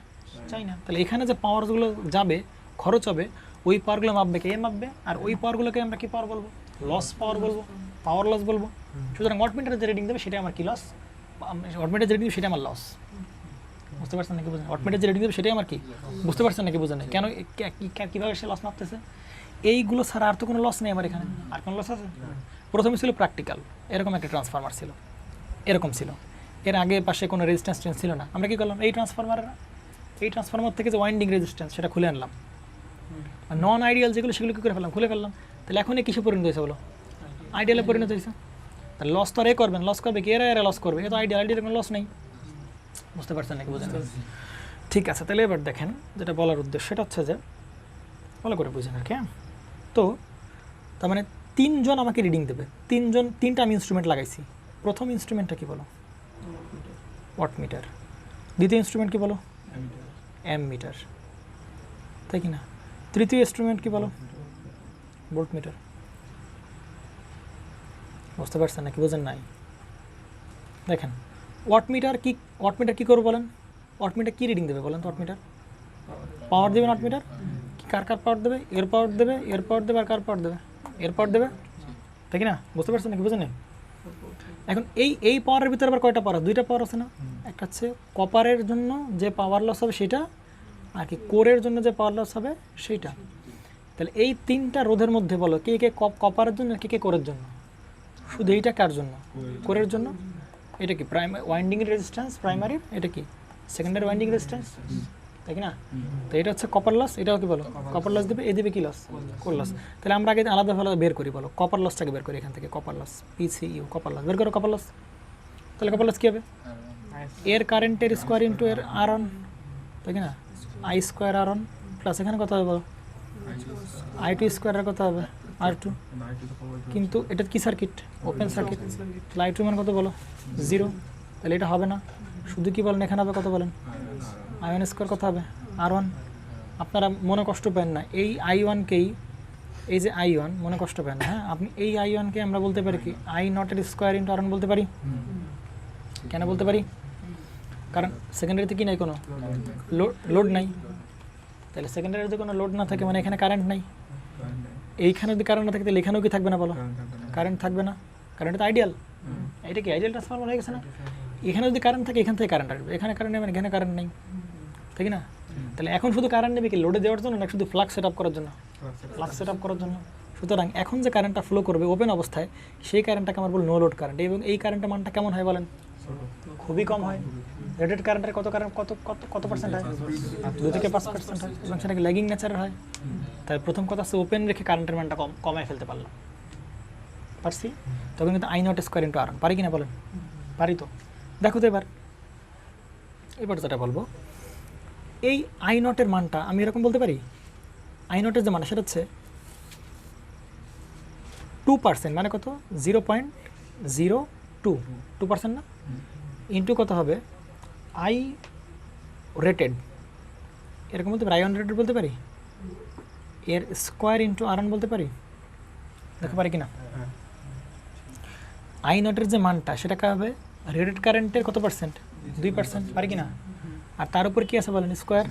চাই না। তাহলে এখানে যে পাওয়ারগুলো যাবে, খরচ হবে, ওই পাওয়ারগুলো মাপবে কে? মাপবে। আর ওই পাওয়ারগুলোকে আমরা কি পাওয়ার বলবো? লস পাওয়ার বলবো, পাওয়ার লস বলবো। সুতরাং ওয়াটমিটারে যে রিডিং দেবে সেটা আমার কি লস, ওয়াটমিটারে যে রিডিং দেবে সেটা আমার লস। বুঝতে পারছেন নাকি বুঝেন? ওয়াটমিটারে যে রিডিং দেবে সেটাই আমার কি, বুঝতে পারছেন নাকি বুঝেন? কেন কীভাবে সে লস মাপতেছে? এইগুলো ছাড়া আর তো কোনো লস নেই আমার এখানে। আর কোনো লস আছে? প্রথমে ছিল প্র্যাকটিক্যাল, এরকম একটা ট্রান্সফরমার ছিল, এরকম ছিল, এর আগে পাশে কোনো রেজিস্ট্যান্স ছিল না। আমরা কী করলাম? এই ট্রান্সফরমার থেকে যে ওয়াইন্ডিং রেজিস্ট্যান্স সেটা খুলে আনলাম, আর নন আইডিয়াল যেগুলো সেগুলো কী করে ফেললাম? খুলে ফেললাম। তাহলে এখন কিসে পরিণত হয়েছে বলো? আইডিয়ালে পরিণত হয়েছে। তাহলে লস তো আর এ করবেন, লস করবে কি? এরা লস করবে, এ তো আইডিয়ালের কোনো লস নেই। বুঝতে পারছেন নাকি বুঝেন? ঠিক আছে, তাহলে এবার দেখেন যেটা বলার উদ্দেশ্য সেটা হচ্ছে যে ভালো করে বুঝেন আর কি। তো তার মানে তিনজন আমাকে রিডিং দেবে, তিনটা আমি ইনস্ট্রুমেন্ট লাগাইছি। প্রথম ইনস্ট্রুমেন্টটা কি বলো? ওয়াটমিটার। দ্বিতীয় ইনস্ট্রুমেন্ট কি বলো? অ্যামমিটার, তাই কি না? তৃতীয় ইনস্ট্রুমেন্ট কি বলো? ভোল্টমিটার। বুঝতে পারছেন নাকি বুঝেন নাই? দেখেন ওয়াটমিটার কি করবে বলেন? ওয়াটমিটার কি রিডিং দেবে বলেন তো? ওয়াটমিটার পাওয়ার দেবে না? ওয়াটমিটার কার পাওয়ার দেবে? এর পাওয়ার দেবে, এর পাওয়ার দেবে, আর কার পাওয়ার দেবে? এর পাওয়ার দেবে, তাই কি না? বুঝতে পারছেন নাকি বুঝেন? এখন এই পাওয়ারের ভিতরে আবার কয়টা পাওয়ার? দুইটা পাওয়ার আছে না? একটা হচ্ছে কপারের জন্য যে পাওয়ার লস হবে সেটা, আর কি কোরের জন্য যে পাওয়ার লস হবে সেইটা। তাহলে এই তিনটা রোধের মধ্যে বলো কে কে কপারের জন্য, কে কে কোরের জন্য? শুধু এইটা কার জন্য? কোরের জন্য। এটা কি প্রাইমারি ওয়াইন্ডিং রেজিস্ট্যান্স, প্রাইমারি। এটা কি সেকেন্ডারি ওয়াইন্ডিং রেজিস্ট্যান্স, তাই কি না? তো এটা হচ্ছে কপার লস, এটাও কি বলো? কপার লস দেবে। এ দেবে কি লস? Core loss. তাহলে আমরা আগে আলাদা বের করি, বলো কপার লসটাকে বের করি এখান থেকে। Copper loss, PCU, copper loss বের করো। কপার লস, তাহলে কপার লস কী হবে? এর কারেন্টের স্কোয়ার ইন্টু এর R1, তাই কি না? I স্কোয়ার R1 প্লাস এখানে কত হবে বলো? I2 স্কোয়ারের কত হবে? R2। কিন্তু এটা কি সার্কিট? Open circuit. তাহলে I2 মান কত বলো? 0। তাহলে এটা হবে না। শুধু কি বলেন এখানে হবে কত বলেন? I1 স্কোয়ার কত হবে? R1। আপনারা মনে কষ্ট পেন না, এই I1কেই, এই যে I1 মনে কষ্ট পেন না। হ্যাঁ, আপনি এই I1কে আমরা বলতে পারি কি? I0 এর স্কোয়ার ইন্টু R1 বলতে পারি। কেন বলতে পারি? কারণ সেকেন্ডারিতে কি নাই? কোনো লোড নাই। তাহলে সেকেন্ডারিতে কোনো লোড না থাকে মানে এখানে কারেন্ট নাই। এইখানে যদি কারেন্ট না থাকে তাহলে এখানেও কি থাকবে না বলো? কারেন্ট থাকবে না। কারণ এটা তো আইডিয়াল। এটা কি আইডিয়াল ট্রান্সফরমার হয়ে গেছে না? এখানে যদি কারেন্ট থাকে এখান থেকে কারেন্ট আসবে, এখানে কারেন্ট নেই মানে এখানে কারেন্ট নেই, ঠিক না? তাহলে এখন শুধু কারেন্ট নেবে কি লোডে দেওয়ার জন্য না শুধু ফ্লাক্স সেট আপ করার জন্য? ফ্লাক্স সেট আপ করার জন্য। সুতরাং এখন যে কারেন্টটা ফ্লো করবে ওপেন অবস্থায় সেই কারেন্টটাকে আমার বল নো লোড কারেন্ট। এবং এই কারেন্টের মানটা কেমন হয় বলেন? খুবই কম হয়। রেটেড কারেন্টের কত পার্সেন্ট হয়? 2 থেকে 5% হয়। এবং সেটাকে ল্যাগিং নেচারের হয়। তাই প্রথম কথা হচ্ছে ওপেন রেখে কারেন্টের মানটা কমায় ফেলতে পারলাম, পারছি। তখন কিন্তু I0 স্কোয়ার ইন্টু R1 পারি কিনা বলেন? পারি তো। দেখো তো এবার যেটা বলবো, এই I0 এর মানটা আমি এরকম বলতে পারি। I0 এর যে মান সেটা হচ্ছে 2%, মানে কত? 0.02, 2% না? ইন্টু কত হবে? I রেটেড, এরকম বলতে পারি। I1 রেটেড বলতে পারি। এর স্কোয়ার ইন্টু R1 বলতে পারি। দেখো পারি কিনা? I0 এর যে মানটা সেটা কা হবে? রেটেড কারেন্টের কত পার্সেন্ট? 2%, পারি কিনা? আর তার উপর কি আছে বলেন? স্কোয়ার।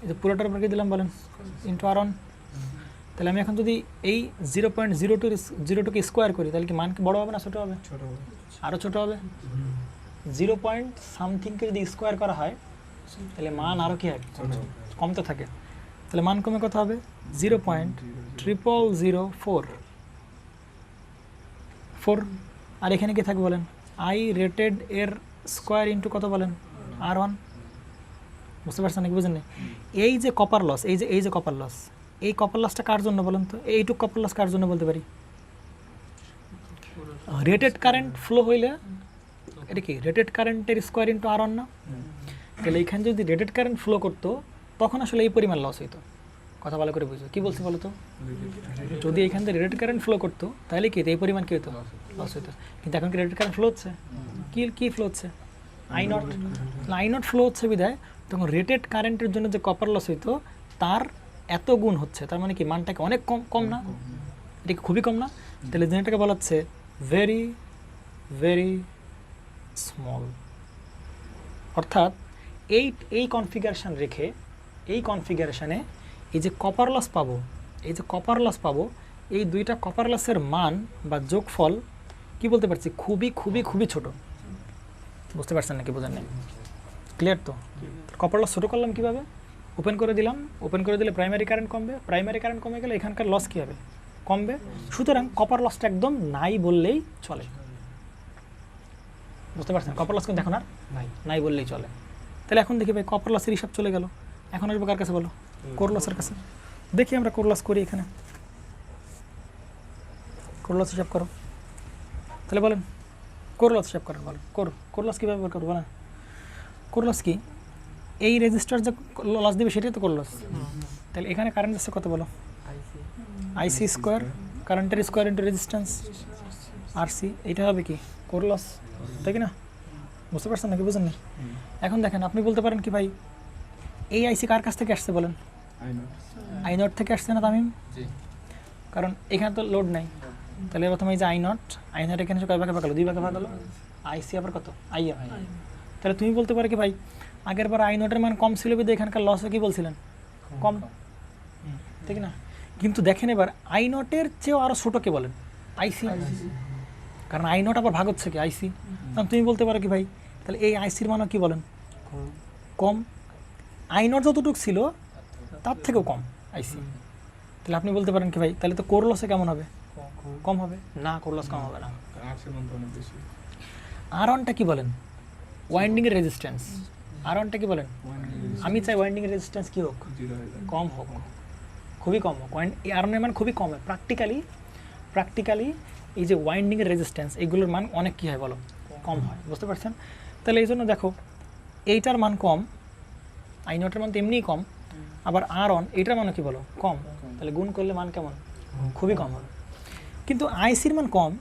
এই যে পুরোটার উপর কি দিলাম বলেন? Into R1। তাহলে আমি এখন যদি এই 0.02কে স্কোয়ার করি তাহলে কি মান কি বড় হবে না ছোটো হবে? আরও ছোটো হবে। 0.somethingকে যদি স্কোয়ার করা হয় তাহলে মান আরও কি হয়? কমতে থাকে। তাহলে মান কমে কত হবে? 0.0004। আর এখানে কি থাকবে বলেন? I রেটেড এর স্কোয়ার ইন্টু কত বলেন? R1। বুঝতে পারছেন নাকি বুঝেন না? এই যে কপার লস, এই যে কপার লস, এই কপার লসটা কার জন্য বলেন তো? এইটুক কপার লস কার জন্য বলতে পারি? রেটেড কারেন্ট ফ্লো হইলে এটা কি রেটেড কারেন্টের স্কোয়ার ইন্টু R1 না? তাহলে এইখানে যদি রেটেড কারেন্ট ফ্লো করতো তখন আসলে এই পরিমাণ লস হইতো। কথা ভালো করে বুঝো, কি বলছি বলো তো? যদি এইখান থেকে রেটেড কারেন্ট ফ্লো করতো তাহলে কি এই পরিমাণ কি হতো? লস হইতো। কিন্তু এখন কি রেটেড কারেন্ট ফ্লো হচ্ছে? কি ফ্লো হচ্ছে? I0। I0 ফ্লো হচ্ছে বিধায় তখন রেটেড কারেন্টের জন্য যে কপার লস হইতো তার এত গুণ হচ্ছে। তার মানে কি মানটাকে অনেক কম না? এটা কি খুবই কম না? তাহলে জেনারেটরকে বলা হচ্ছে ভেরি ভেরি স্মল। অর্থাৎ এই কনফিগারেশন রেখে এই কনফিগারেশনে এই যে কপার লস পাবো, এই দুইটা কপার লসের মান বা যোগফল কি বলতে পারছি, খুবই খুবই খুবই ছোট। বুঝতে পারছেন নাকি বোঝেন নাই? ক্লিয়ার তো? কপার লস ছোটো করলাম কীভাবে? ওপেন করে দিলাম, ওপেন করে দিলে প্রাইমারি কারেন্ট কমবে, প্রাইমারি কারেন্ট কমে গেলে এখানকার লস কী হবে? কমবে। সুতরাং কপার লসটা একদম নাই বললেই চলে। বুঝতে পারছেন? কপার লস কিন্তু এখন আর নাই বললেই চলে। তাহলে এখন দেখি ভাই কপার লসের হিসাব চলে গেল, এখন আসবো কার কাছে বলো? কোর লসের কাছে। দেখি আমরা কোর লস করি এখানে। কোর লস হিসাব করো। তাহলে বলেন কোর লস হিসাব করেন, বলেন কোর লস কীভাবে বের করবো বলেন? কোর লস কি? এই রেজিস্টার যে লস দিবে সেটাই তো কোর লস। তাহলে এখানে কারেন্ট যাচ্ছে কত বলো? আইসি স্কোয়ার, কারেন্টের স্কোয়ার ইন্টু রেজিস্ট্যান্স আরসি। এইটা হবে কি? কোর লস, তাই কি না? বুঝতে পারছেন নাকি বুঝেন না? এখন দেখেন, আপনি বলতে পারেন কি ভাই এই আইসি কার কাছ থেকে আসছে বলেন? আই নট থেকে আসছে না তামিম? কারণ এখানে তো লোড নাই। তাহলে প্রথমে এই যে আই নট এখানে কয় ভাগে ভাগ হলো? 2 ভাগে ভাগ হলো। আইসি আবার কত? আইএম। তাহলে তুমি বলতে পারো কি ভাই আগের বার আই নটের মান কম ছিল বিধে এখানকার লসও কি বলছিলেন? কম, ঠিক না? কিন্তু দেখেন এবার আই নটের চেয়েও আরও ছোটো কে বলেন? আইসি। কারণ আই নট আবার ভাগ হচ্ছে কি? আইসি। কারণ তুমি বলতে পারো কি ভাই তাহলে এই আইসির মানও কি বলেন? কম। আই নট যতটুকু ছিল তার থেকেও কম আইসি। তাহলে আপনি বলতে পারেন কি ভাই তাহলে তো কোর লসে কেমন হবে? কম হবে না, কোর লস কম হবে না। আর ওয়ানটা কি বলেন? ওয়াইন্ডিংয়ের রেজিস্ট্যান্স। আর ওয়ানটা কি বলেন? আমি চাই ওয়াইন্ডিংয়ের রেজিস্ট্যান্স কী হোক? কম হোক, খুবই কম হোক। আর ওয়ানের মান খুবই কম হয়। প্র্যাকটিক্যালি এই যে ওয়াইন্ডিংয়ের রেজিস্ট্যান্স এগুলোর মান অনেক কী হয় বলো? কম হয়। বুঝতে পারছেন? তাহলে এই জন্য দেখো এইটার মান কম, আই নটের মান তো এমনিই কম, আবার আর অন এইটার মানও কী বলো? কম। তাহলে গুণ করলে মান কেমন? খুবই কম হবে। কিন্তু আইসির মান কম,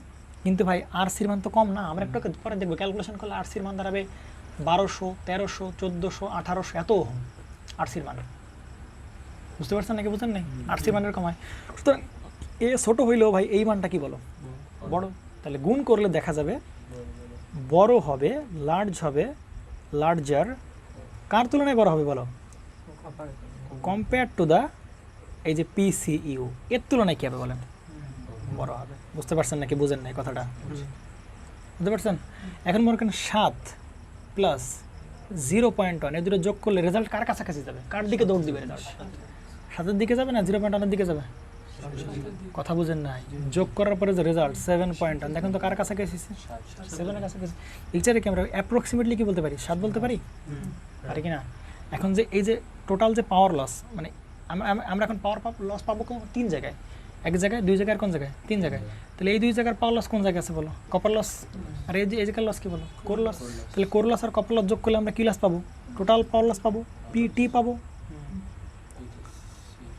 কিন্তু ভাই আরসির মান তো কম না। আমরা একটু পরে দেখবো ক্যালকুলেশন করলে আরসির মান দাঁড়াবে 1200, 1300, 1400, 1800 এত আরসির মান। বুঝতে পারছেন নাকি বুঝেন নাই? আরসির মানের কম হয়। সুতরাং এ ছোটো হইলেও ভাই এই মানটা কি বলো? বড়। তাহলে গুণ করলে দেখা যাবে বড় হবে, লার্জ হবে, লার্জার। কার তুলনায় বড় হবে বলো? কম্পেয়ার টু দ্য এই যে পিসিইউ এর তুলনায় কী হবে বলেন? বড় হবে। বুঝতে পারছেন নাকি বুঝেন নাই কথাটা? বুঝতে পারছেন? এখন মনে করেন 7 প্লাস 0.1 এই দুটো যোগ করলে রেজাল্ট কার কাছাকাছি যাবে? কার দিকে দৌড় দিবে রেজাল্ট? 7-এর দিকে যাবে না 0.1-এর দিকে যাবে? কথা বুঝেন নাই? যোগ করার পরে যে রেজাল্ট 7.1 দেখেন তো কার কাছাকাছি? 7-এর কাছাকাছি। এইটারে কি আমরা অ্যাপ্রক্সিমেটলি কি বলতে পারি? 7 বলতে পারি? পারি কি না? এখন যে এই যে টোটাল যে পাওয়ার লস, মানে আমরা এখন পাওয়ার লস পাবো 3 জায়গায়। এক জায়গায়, 2 জায়গায়, আর কোন জায়গায়? 3 জায়গায়। তাহলে এই 2 জায়গার পাওয়ার লস কোন জায়গায় আছে বলো? Copper loss. আর এই জায়গার লস কি বলো? Core loss. তাহলে কোর লস আর কপার লস যোগ করলে আমরা কি লস পাবো? টোটাল পাওয়ার লস পাবো, পিটি পাবো।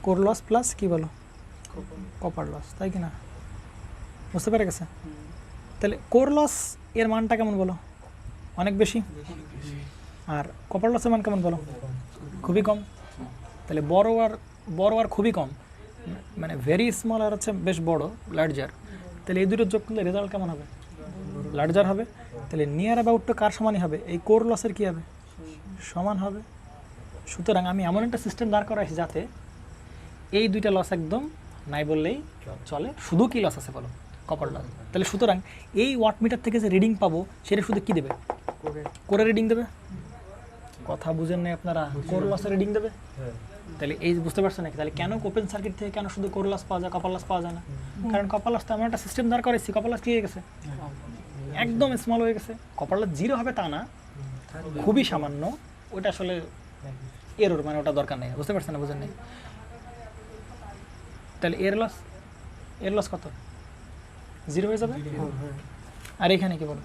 কোর লস প্লাস কি বলো? কপার লস, তাই কি না? বুঝতে পেরে গেছে? তাহলে কোর লস এর মানটা কেমন বলো? অনেক বেশি। আর কপার লসের মান কেমন বলো? খুবই কম। তাহলে বড় আর খুবই কম, মানে ভেরি স্মল আর হচ্ছে বেশ বড়, লার্জার। তাহলে এই দুটো যোগ করলে রেজাল্ট কেমন হবে? লার্জার হবে। তাহলে নিয়ার অ্যাবাউটটা কার সমানই হবে? এই কোর লসের কী হবে? সমান হবে। সুতরাং আমি এমন একটা সিস্টেম দাঁড় করাইছি যাতে এই দুইটা লস একদম নাই বললেই চলে। শুধু কি লস আছে বলো? Copper loss. তাহলে সুতরাং এই ওয়াট মিটার থেকে যে রিডিং পাবো সেটা শুধু কি দেবে? কোরে রিডিং দেবে। কথা বুঝেন নাই আপনারা? কোর লসের রিডিং দেবে। তাহলে এই বুঝতে পারছেন নাকি? তাহলে কেন ওপেন সার্কিট থেকে কেন শুধু কোর লস পাওয়া যায়, কপার লস পাওয়া যায় না? কারণ কপার লস তো এমন একটা সিস্টেম দাঁড় করেছি, কপার লস কি হয়ে গেছে? একদম স্মল হয়ে গেছে। কপার লস 0 হবে তা না, খুবই সামান্য। ওটা আসলে এরর, মানে ওটা দরকার নেই। বুঝতে পারছেন না? বুঝেন নেই? তাহলে এর লস কত? 0 হয়ে যাবে। আর এখানে কি বলো?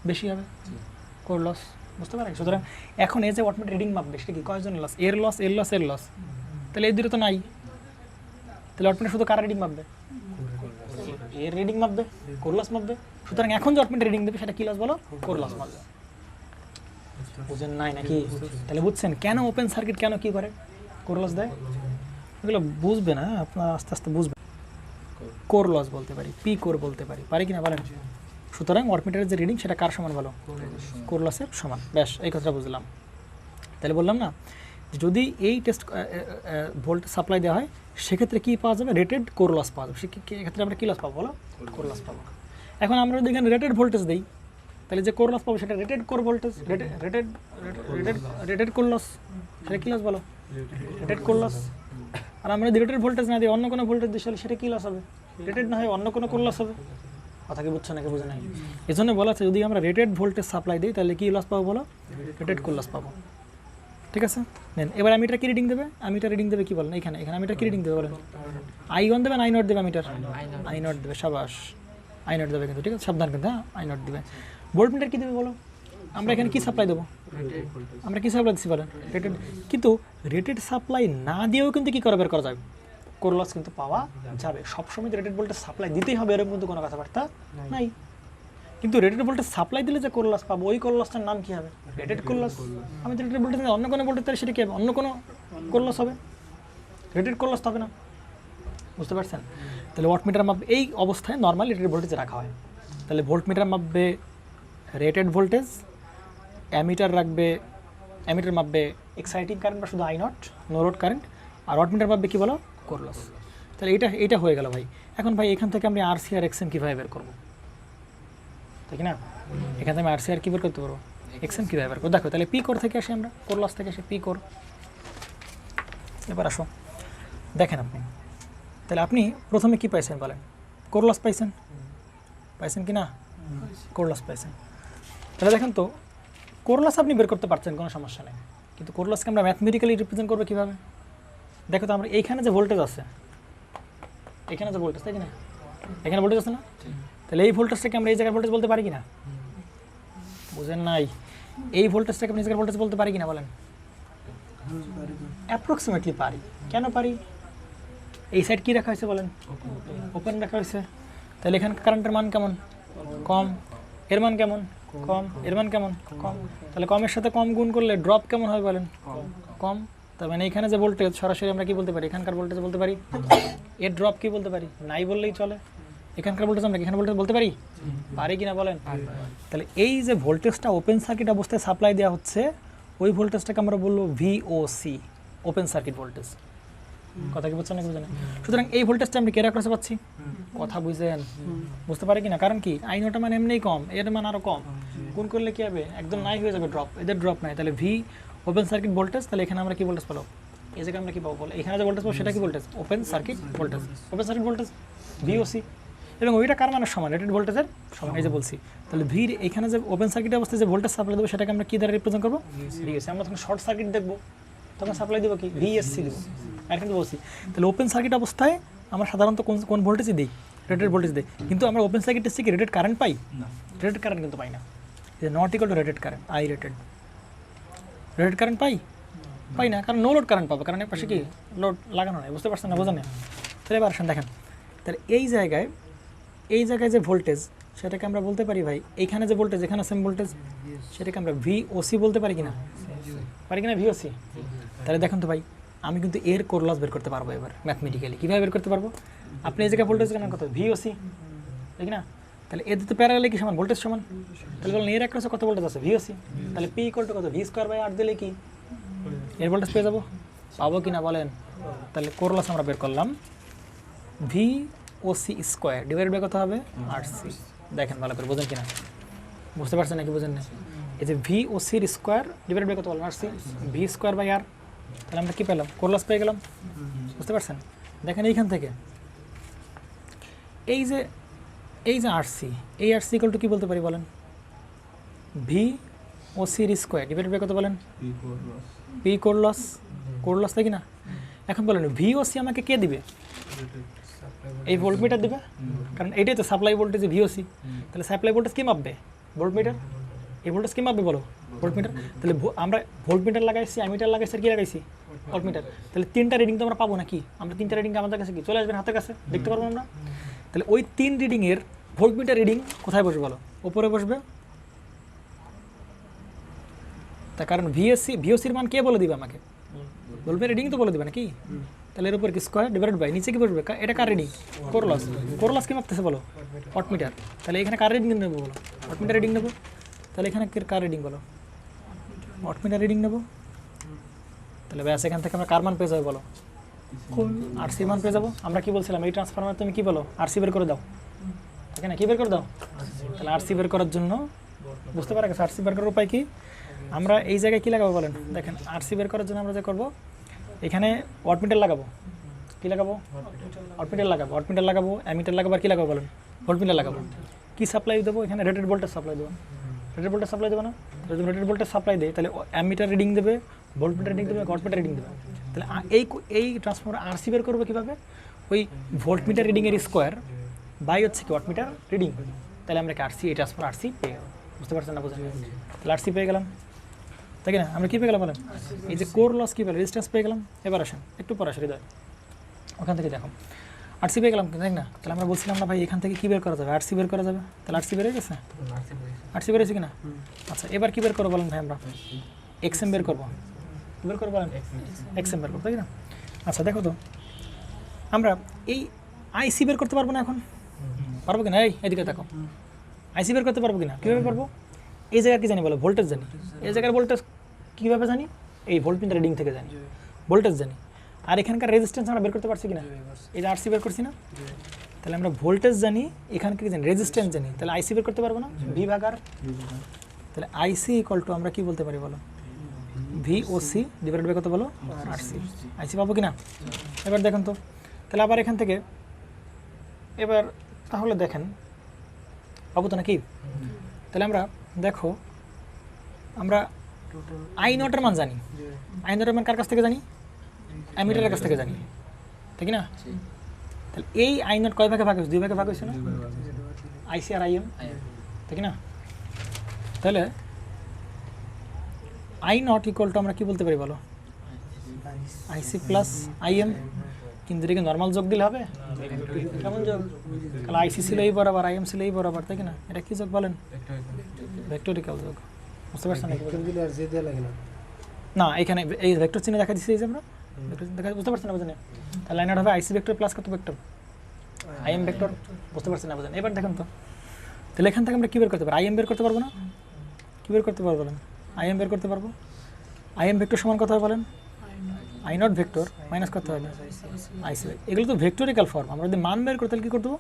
বেশি হবে কোর লস। বুঝতে পারে? সুতরাং এখন এই যে ওয়াটমিটার রিডিং মাপবে সেটা কি কয়জন লস? এর লস, এর লস, এর লস। তাহলে এই দুটো তো নাই। তাহলে ওয়াটমিটার শুধু কার রিডিং মাপবে? এর রিডিং মাপবে, কোর লস মাপবে। সুতরাং এখন যে ওয়াটমিটার রিডিং দেবে সেটা কি লস বলো? কোর লস মাপবে। বুঝেন নাই নাকি? তাহলে বুঝছেন কেন ওপেন সার্কিট কেন কি করে কোর লস দেয়? এগুলো বুঝবে না আপনার, আস্তে আস্তে বুঝবে। কোর লস বলতে পারি, পি কোর বলতে পারি, পারি কিনা বলেন? সুতরাং ওয়াটমিটারের যে রিডিং সেটা কার সমান বলো? কোর লসের সমান। ব্যাস এই কথাটা বুঝলাম। তাহলে বললাম না যদি এই টেস্ট ভোল্ট সাপ্লাই দেওয়া হয় সেক্ষেত্রে কী পাওয়া যাবে? রেটেড কোর লস পাওয়া যাবে। সেক্ষেত্রে আমরা কী লস পাবো বলো? কোর লস পাবো। এখন আমরা যদি এখানে রেটেড ভোল্টেজ দিই তাহলে যে কোর লস পাবো সেটা rated core voltage, rated core loss, সেটা কী লস বলো? Rated core loss. আর আমরা যদি রেটেড ভোল্টেজ না দিই অন্য কোনো ভোল্টেজ দিই সেটা কী লস হবে? রেটেড না হয় অন্য কোনো কোর লস হবে। কথা কি বুঝছো নাকি বুঝে নাই? এই জন্য বলা আছে যদি আমরা রেটেড ভোল্টেজ সাপ্লাই দিই তাহলে কী লস পাবো বলো? রেটেড কোর লস পাবো। ঠিক আছে, নেন এবার আমিটার কি রিডিং দেবে? আমিটার রিডিং দেবে কি বলেন? এখানে আমিটার কি রিডিং দেবে বলেন? I1 দেবে না I0 দেবে? আমিটার I0 দেবে। সাবাস, I0 দেবে কিন্তু, ঠিক আছে, সাবধান কিন্তু, হ্যাঁ I0 দেবে। ভোল্টমিটার কি দেবে বলো? আমরা এখানে কি সাপ্লাই দেবো? আমরা কি সাপ্লাই দিচ্ছি বলেন? রেটেড। কিন্তু রেটেড সাপ্লাই না দিয়েও কিন্তু কী করে বের করা যাবে? কোর লস কিন্তু পাওয়া যাবে। সবসময় রেটেড ভোল্টেজ সাপ্লাই দিতেই হবে এরকম কিন্তু কোনো কথাবার্তা নাই। কিন্তু রেটেড ভোল্টেজ সাপ্লাই দিলে যে কোর লস পাবো ওই কোর লসটার নাম কী হবে? Rated core loss. আমি তো রেটেড ভোল্টেজ অন্য কোনো ভোল্টেজ তাহলে সেটা কী হবে? অন্য কোনো কোর লস হবে, রেটেড কোর লস হবে না। বুঝতে পারছেন? তাহলে ওয়াটমিটার মাপবে এই অবস্থায় নর্মাল রেটেড ভোল্টেজ রাখা হয়। তাহলে ভোল্টমিটার মাপবে রেটেড ভোল্টেজ, অ্যামিটার মাপবে এক্সাইটিং কারেন্ট বা শুধু I0 নো লোড কারেন্ট, আর ওয়াটমিটার মাপবে কী বলো? Core loss. তাহলে এটা হয়ে গেল ভাই। এখন ভাই এখান থেকে আমি RC আর XM কীভাবে বের করবো? ঠিক না, এখান থেকে আমি RC আর কী বের করতে পারবো? XM কীভাবে বের করবো? দেখো তাহলে পি কোর থেকে আসি আমরা, কোর লস থেকে আসি পি কোর। এবার আসো দেখেন আপনি, তাহলে আপনি প্রথমে কি পাইছেন বলেন? কোর লস পাইছেন কি না? কোর লস পাইছেন। তাহলে দেখেন তো কোর লস আপনি বের করতে পারছেন, কোনো সমস্যা নেই। কিন্তু কোর লসকে আমরা ম্যাথমেটিক্যালি রিপ্রেজেন্ট করবো কীভাবে? দেখো তো আমরা এইখানে যে ভোল্টেজ আছে, এখানে যে ভোল্টেজ, তাই কি না? এখানে ভোল্টেজ আছে না? তাহলে এই ভোল্টেজটাকে আমরা এই জায়গার ভোল্টেজ বলতে পারি কি না? বুঝেন নাই? এই ভোল্টেজটাকে আপনি এই জায়গার ভোল্টেজ বলতে পারি কি না বলেন? অ্যাপ্রক্সিমেটলি পারি। কেন পারি? এই সাইড কী রাখা হয়েছে বলেন? ওপেন রাখা হয়েছে। তাহলে এখানে কারেন্টের মান কেমন? কম। এর মান কেমন? কম। এর মান কেমন? কম। তাহলে কমের সাথে কম গুণ করলে ড্রপ কেমন হয় বলেন? কম। তার মানে এখানে যে ভোল্টেজ সরাসরি আমরা কি বলতে পারি? এখানকার ভোল্টেজ বলতে পারি। এর ড্রপ কি বলতে পারি? নাই বললেই চলে। এখানকার ভোল্টেজ আমরা এখানে ভোল্টেজ বলতে পারি কি না বলেন? তাহলে এই যে ভোল্টেজটা ওপেন সার্কিট অবস্থায় সাপ্লাই দেওয়া হচ্ছে ওই ভোল্টেজটাকে আমরা বলবো VOC, ওপেন সার্কিট ভোল্টেজ। কথা কি বুঝছেন নাকি বুঝেন? সুতরাং এই ভোল্টেজটা আমি কে রাখতে পাচ্ছি? কথা বুঝেন? বুঝতে পারি কিনা? কারণ কি I0 মান এমনিই কম, এর মান আরও কম, গুণ করলে কী হবে? একদম নাই হয়ে যাবে ড্রপ, এদের ড্রপ নাই। তাহলে V ওপেন সার্কিট ভোল্টেজ। তাহলে এখানে আমরা কি ভোল্টেজ পাবো? এই জায়গায় আমরা কী পাবো বলে? এখানে যে ভোল্টেজ পাবো সেটা কি voltage? Open circuit voltage. Open circuit voltage VOC, এবং ওইটা কার মানের সমান? রেটেড ভোল্টেজের সমান। এই যে বলছি, তাহলে ভির এখানে যে ওপেন সার্কিট অবস্থায় যে ভোল্টেজ সাপ্লাই দেবো সেটাকে আমরা কী দ্বারা রিপ্রেজেন্ট করবো? VOC। আমরা তখন শর্ট সার্কিট দেখবো, তখন সাপ্লাই দেবো কি? VSC দেবো। আর কিন্তু বলছি তাহলে ওপেন সার্কিট অবস্থায় আমরা সাধারণত কোন ভোল্টেজই দিই? রেটেড ভোল্টেজ দিই। কিন্তু আমরা ওপেন সার্কিট টেস্টে কি রেটেড কারেন্ট পাই? রেটেড কারেন্ট কিন্তু পাই না। Not equal to rated current, rated current পাই না, কারণ নো লোড কারেন্ট পাবো, কারণ এর পাশে কি লোড লাগানো নেই। বুঝতে পারছেন না? বোঝেন না? তাহলে এবার আসেন দেখেন, তাহলে এই জায়গায় যে ভোল্টেজ সেটাকে আমরা বলতে পারি ভাই, এইখানে যে ভোল্টেজ, এখানে সেম ভোল্টেজ, সেটাকে আমরা VOC বলতে পারি কিনা? VOC। তাহলে দেখুন তো ভাই, আমি কিন্তু এর কোর লস বের করতে পারবো এবার ম্যাথমেটিক্যালি। কীভাবে বের করতে পারবো? আপনি এই জায়গায় ভোল্টেজ কেন কত? VOC, ঠিক না? তাহলে এর তো প্যারালালে কি সমান? ভোল্টেজ সমান। তাহলে বলেন এর একটা কত ভোল্টেজ আছে? VOC। তাহলে P ইকুয়াল টু কত? V²/R দিলে কি এর ভোল্টেজ পেয়ে যাবো? পাবো কি না বলেন? তাহলে কোর লস আমরা বের করলাম VOC² ডিভাইডেড বাই কত হবে? RC। দেখেন ভালো করে বোঝেন কিনা? বুঝতে পারছেন নাকি বোঝেন না? এই যে VOC² ডিভাইডেড বাই কত বললাম? RC, V²/R। তাহলে আমরা কী পেলাম? কোর লস পেয়ে গেলাম। বুঝতে পারছেন? দেখেন এইখান থেকে এই যে RC, এই RC ইকুয়াল টু কী বলতে পারি বলেন? VOC² ডিভাইডেড বাই কত বলেন? P কোর লস, তাই কি না? এখন বলেন VOC আমাকে কে দিবে? এই ভোল্টমিটার দিবে, কারণ এটাই তো সাপ্লাই ভোল্টেজ VOC। তাহলে সাপ্লাই ভোল্টেজ কী মাপবে? ভোল্টমিটার। এই ভোল্টেজ কী মাপবে বলো? ভোল্টমিটার। তাহলে আমরা ভোল্টমিটার লাগাইছি, অ্যামিটার লাগাইছি, আর কী লাগাইছি? ভোল্টমিটার। তাহলে তিনটা রিডিং তো আমরা পাবো নাকি? আমরা তিনটা রিডিং আমাদের কাছে কি চলে আসবেন হাতের কাছে, দেখতে পারবো আমরা। তাহলে ওই 3 রিডিংয়ের ভোল্টমিটার রিডিং কোথায় বসবে বলো? উপরে বসবে। তার কারণ VOCর মান কে বলে দিবে আমাকে? ভোল্টমিটার রিডিং তো বলে দিবে নাকি? তাহলে এর উপর কি স্কোয়ার ডিভাইডেড বাই নিচে কি বসবে এটা কার রিডিং কোর লস কি মাপতেছে বলো ওয়াটমিটার তাহলে এখানে কার রিডিং নেবো বলো ওয়াটমিটার রিডিং নেবো তাহলে এখানে কার রিডিং বলো ওয়াটমিটার রিডিং নেবো তাহলে ব্যাস এখান থেকে আমরা কার মান পেয়ে যাবো বলো আরসি মান পেয়ে যাবো আমরা কি বলছিলাম এই ট্রান্সফরমার তুমি কি বলো আরসি বের করে দাও ঠিক না কি বের করে দাও তাহলে আরসি বের করার জন্য বুঝতে পারা গেছে আরসি বের করার উপায় কি আমরা এই জায়গায় কী লাগাবো বলেন দেখেন আরসি বের করার জন্য আমরা যে করবো এখানে ওয়াটমিটার লাগাবো কী লাগাবো ওয়াটমিটার লাগাবো অ্যামিটার লাগাবো আর কী লাগাবো বলেন ভোল্টমিটার লাগাবো কী সাপ্লাই দেবো এখানে রেটেড ভোল্টেজ সাপ্লাই দেবো না যদি রেটেড ভোল্টেজ সাপ্লাই দেয় তাহলে অ্যামিটার রিডিং দেবে ভোল্টমিটার রিডিং দেবে ওয়াটমিটার রিডিং দেবে তাহলে এই ট্রান্সফরমার আরসি বের করবো কীভাবে ওই ভোল্টমিটার রিডিংয়ের স্কোয়ার বাই হচ্ছে কি ওয়াটমিটার রিডিং তাহলে আমরা কি আরসি এই ট্রান্সফরমার আরসি পেয়ে গেলাম বুঝতে পারছেন না বুঝলেন তাহলে আরসি পেয়ে গেলাম তাই না আমরা কী পেয়ে গেলাম বলেন এই যে কোর লস কী পেলাম রেজিস্ট্যান্স পেয়ে গেলাম এবার আসেন একটু পরে আসে হৃদয় ওখান থেকে দেখো আরসি পেয়ে গেলাম তাই না তাহলে আমরা বলছিলাম না ভাই এখান থেকে কী বের করা যাবে আরসি বের করা যাবে তাহলে আরসি বেড়ে গেছে আরসি বেড়েছে কি না আচ্ছা এবার কী বের করবো বলেন ভাই আমরা এক্সএম বের করবো বের করবো বলেন এক্সএম বের করবো তাই না আচ্ছা দেখো তো আমরা এই আইসি বের করতে পারবো না এখন পারবো কিনা এদিকে দেখো আইসি বের করতে পারবো কিনা কীভাবে পারবো এই জায়গায় কী জানি বলো ভোল্টেজ জানি এই জায়গার ভোল্টেজ কীভাবে জানি এই ভোল্টমিটার রিডিং থেকে জানি ভোল্টেজ জানি আর এখানকার রেজিস্ট্যান্স আমরা বের করতে পারছি কিনা এই যে আরসি বের করছি না তাহলে আমরা ভোল্টেজ জানি এখানকার কি জানি রেজিস্ট্যান্স জানি তাহলে আইসি বের করতে পারবো না ভি ভাগ আর তাহলে আইসি ইকুয়াল টু আমরা কী বলতে পারি বলো V O C divide by কত বলো আরসি আইসি পাবো কিনা এবার দেখেন তো তাহলে আবার এখান থেকে এবার তাহলে দেখেন পাবো তো নাকি তাহলে আমরা দেখো আমরা আই নটের মান জানি আই নটের মান কার কাছ থেকে জানি অ্যামিটারের কাছ থেকে জানি ঠিক না তাহলে এই আই নট কয় ভাগে ভাগ হয়েছে 2 ভাগে ভাগ হয়েছে না আইসি আর আইএম ঠিক না তাহলে আই নট ইকুয়াল টু আমরা কি বলতে পারি বলো আইসি প্লাস আইএম কিন্তু এটাকে নর্মাল যোগ দিলে হবে কেমন যোগ তাহলে আইসি ছিল এই বরাবর আইএম ছিল এই বরাবর তাই না এটা কি যোগ বলেন ভেক্টরিক্যাল যোগ বুঝতে পারছেন না এখানে এই ভেক্টর চিহ্ন দেখা দিচ্ছি এই যে আমরা দেখা বুঝতে পারছেন না বুঝেন তাহলে লাইন হবে আইসি ভেক্টর প্লাস কত ভেক্টর আইএম ভেক্টর বুঝতে পারছেন না বুঝেন এবার দেখেন তো তাহলে এখান থেকে আমরা কী বের করতে পারবো আইএম বের করতে পারবো না কী বের করতে পারবো বলেন আইএম বের করতে পারবো আইএম ভেক্টর সমান কত হবে বলেন আই নট ভেক্টর মাইনাস করতে হবে আইসি এগুলো তো ভেক্টরিক্যাল ফর্ম আমরা যদি মান বের করতে কী করতে দেবো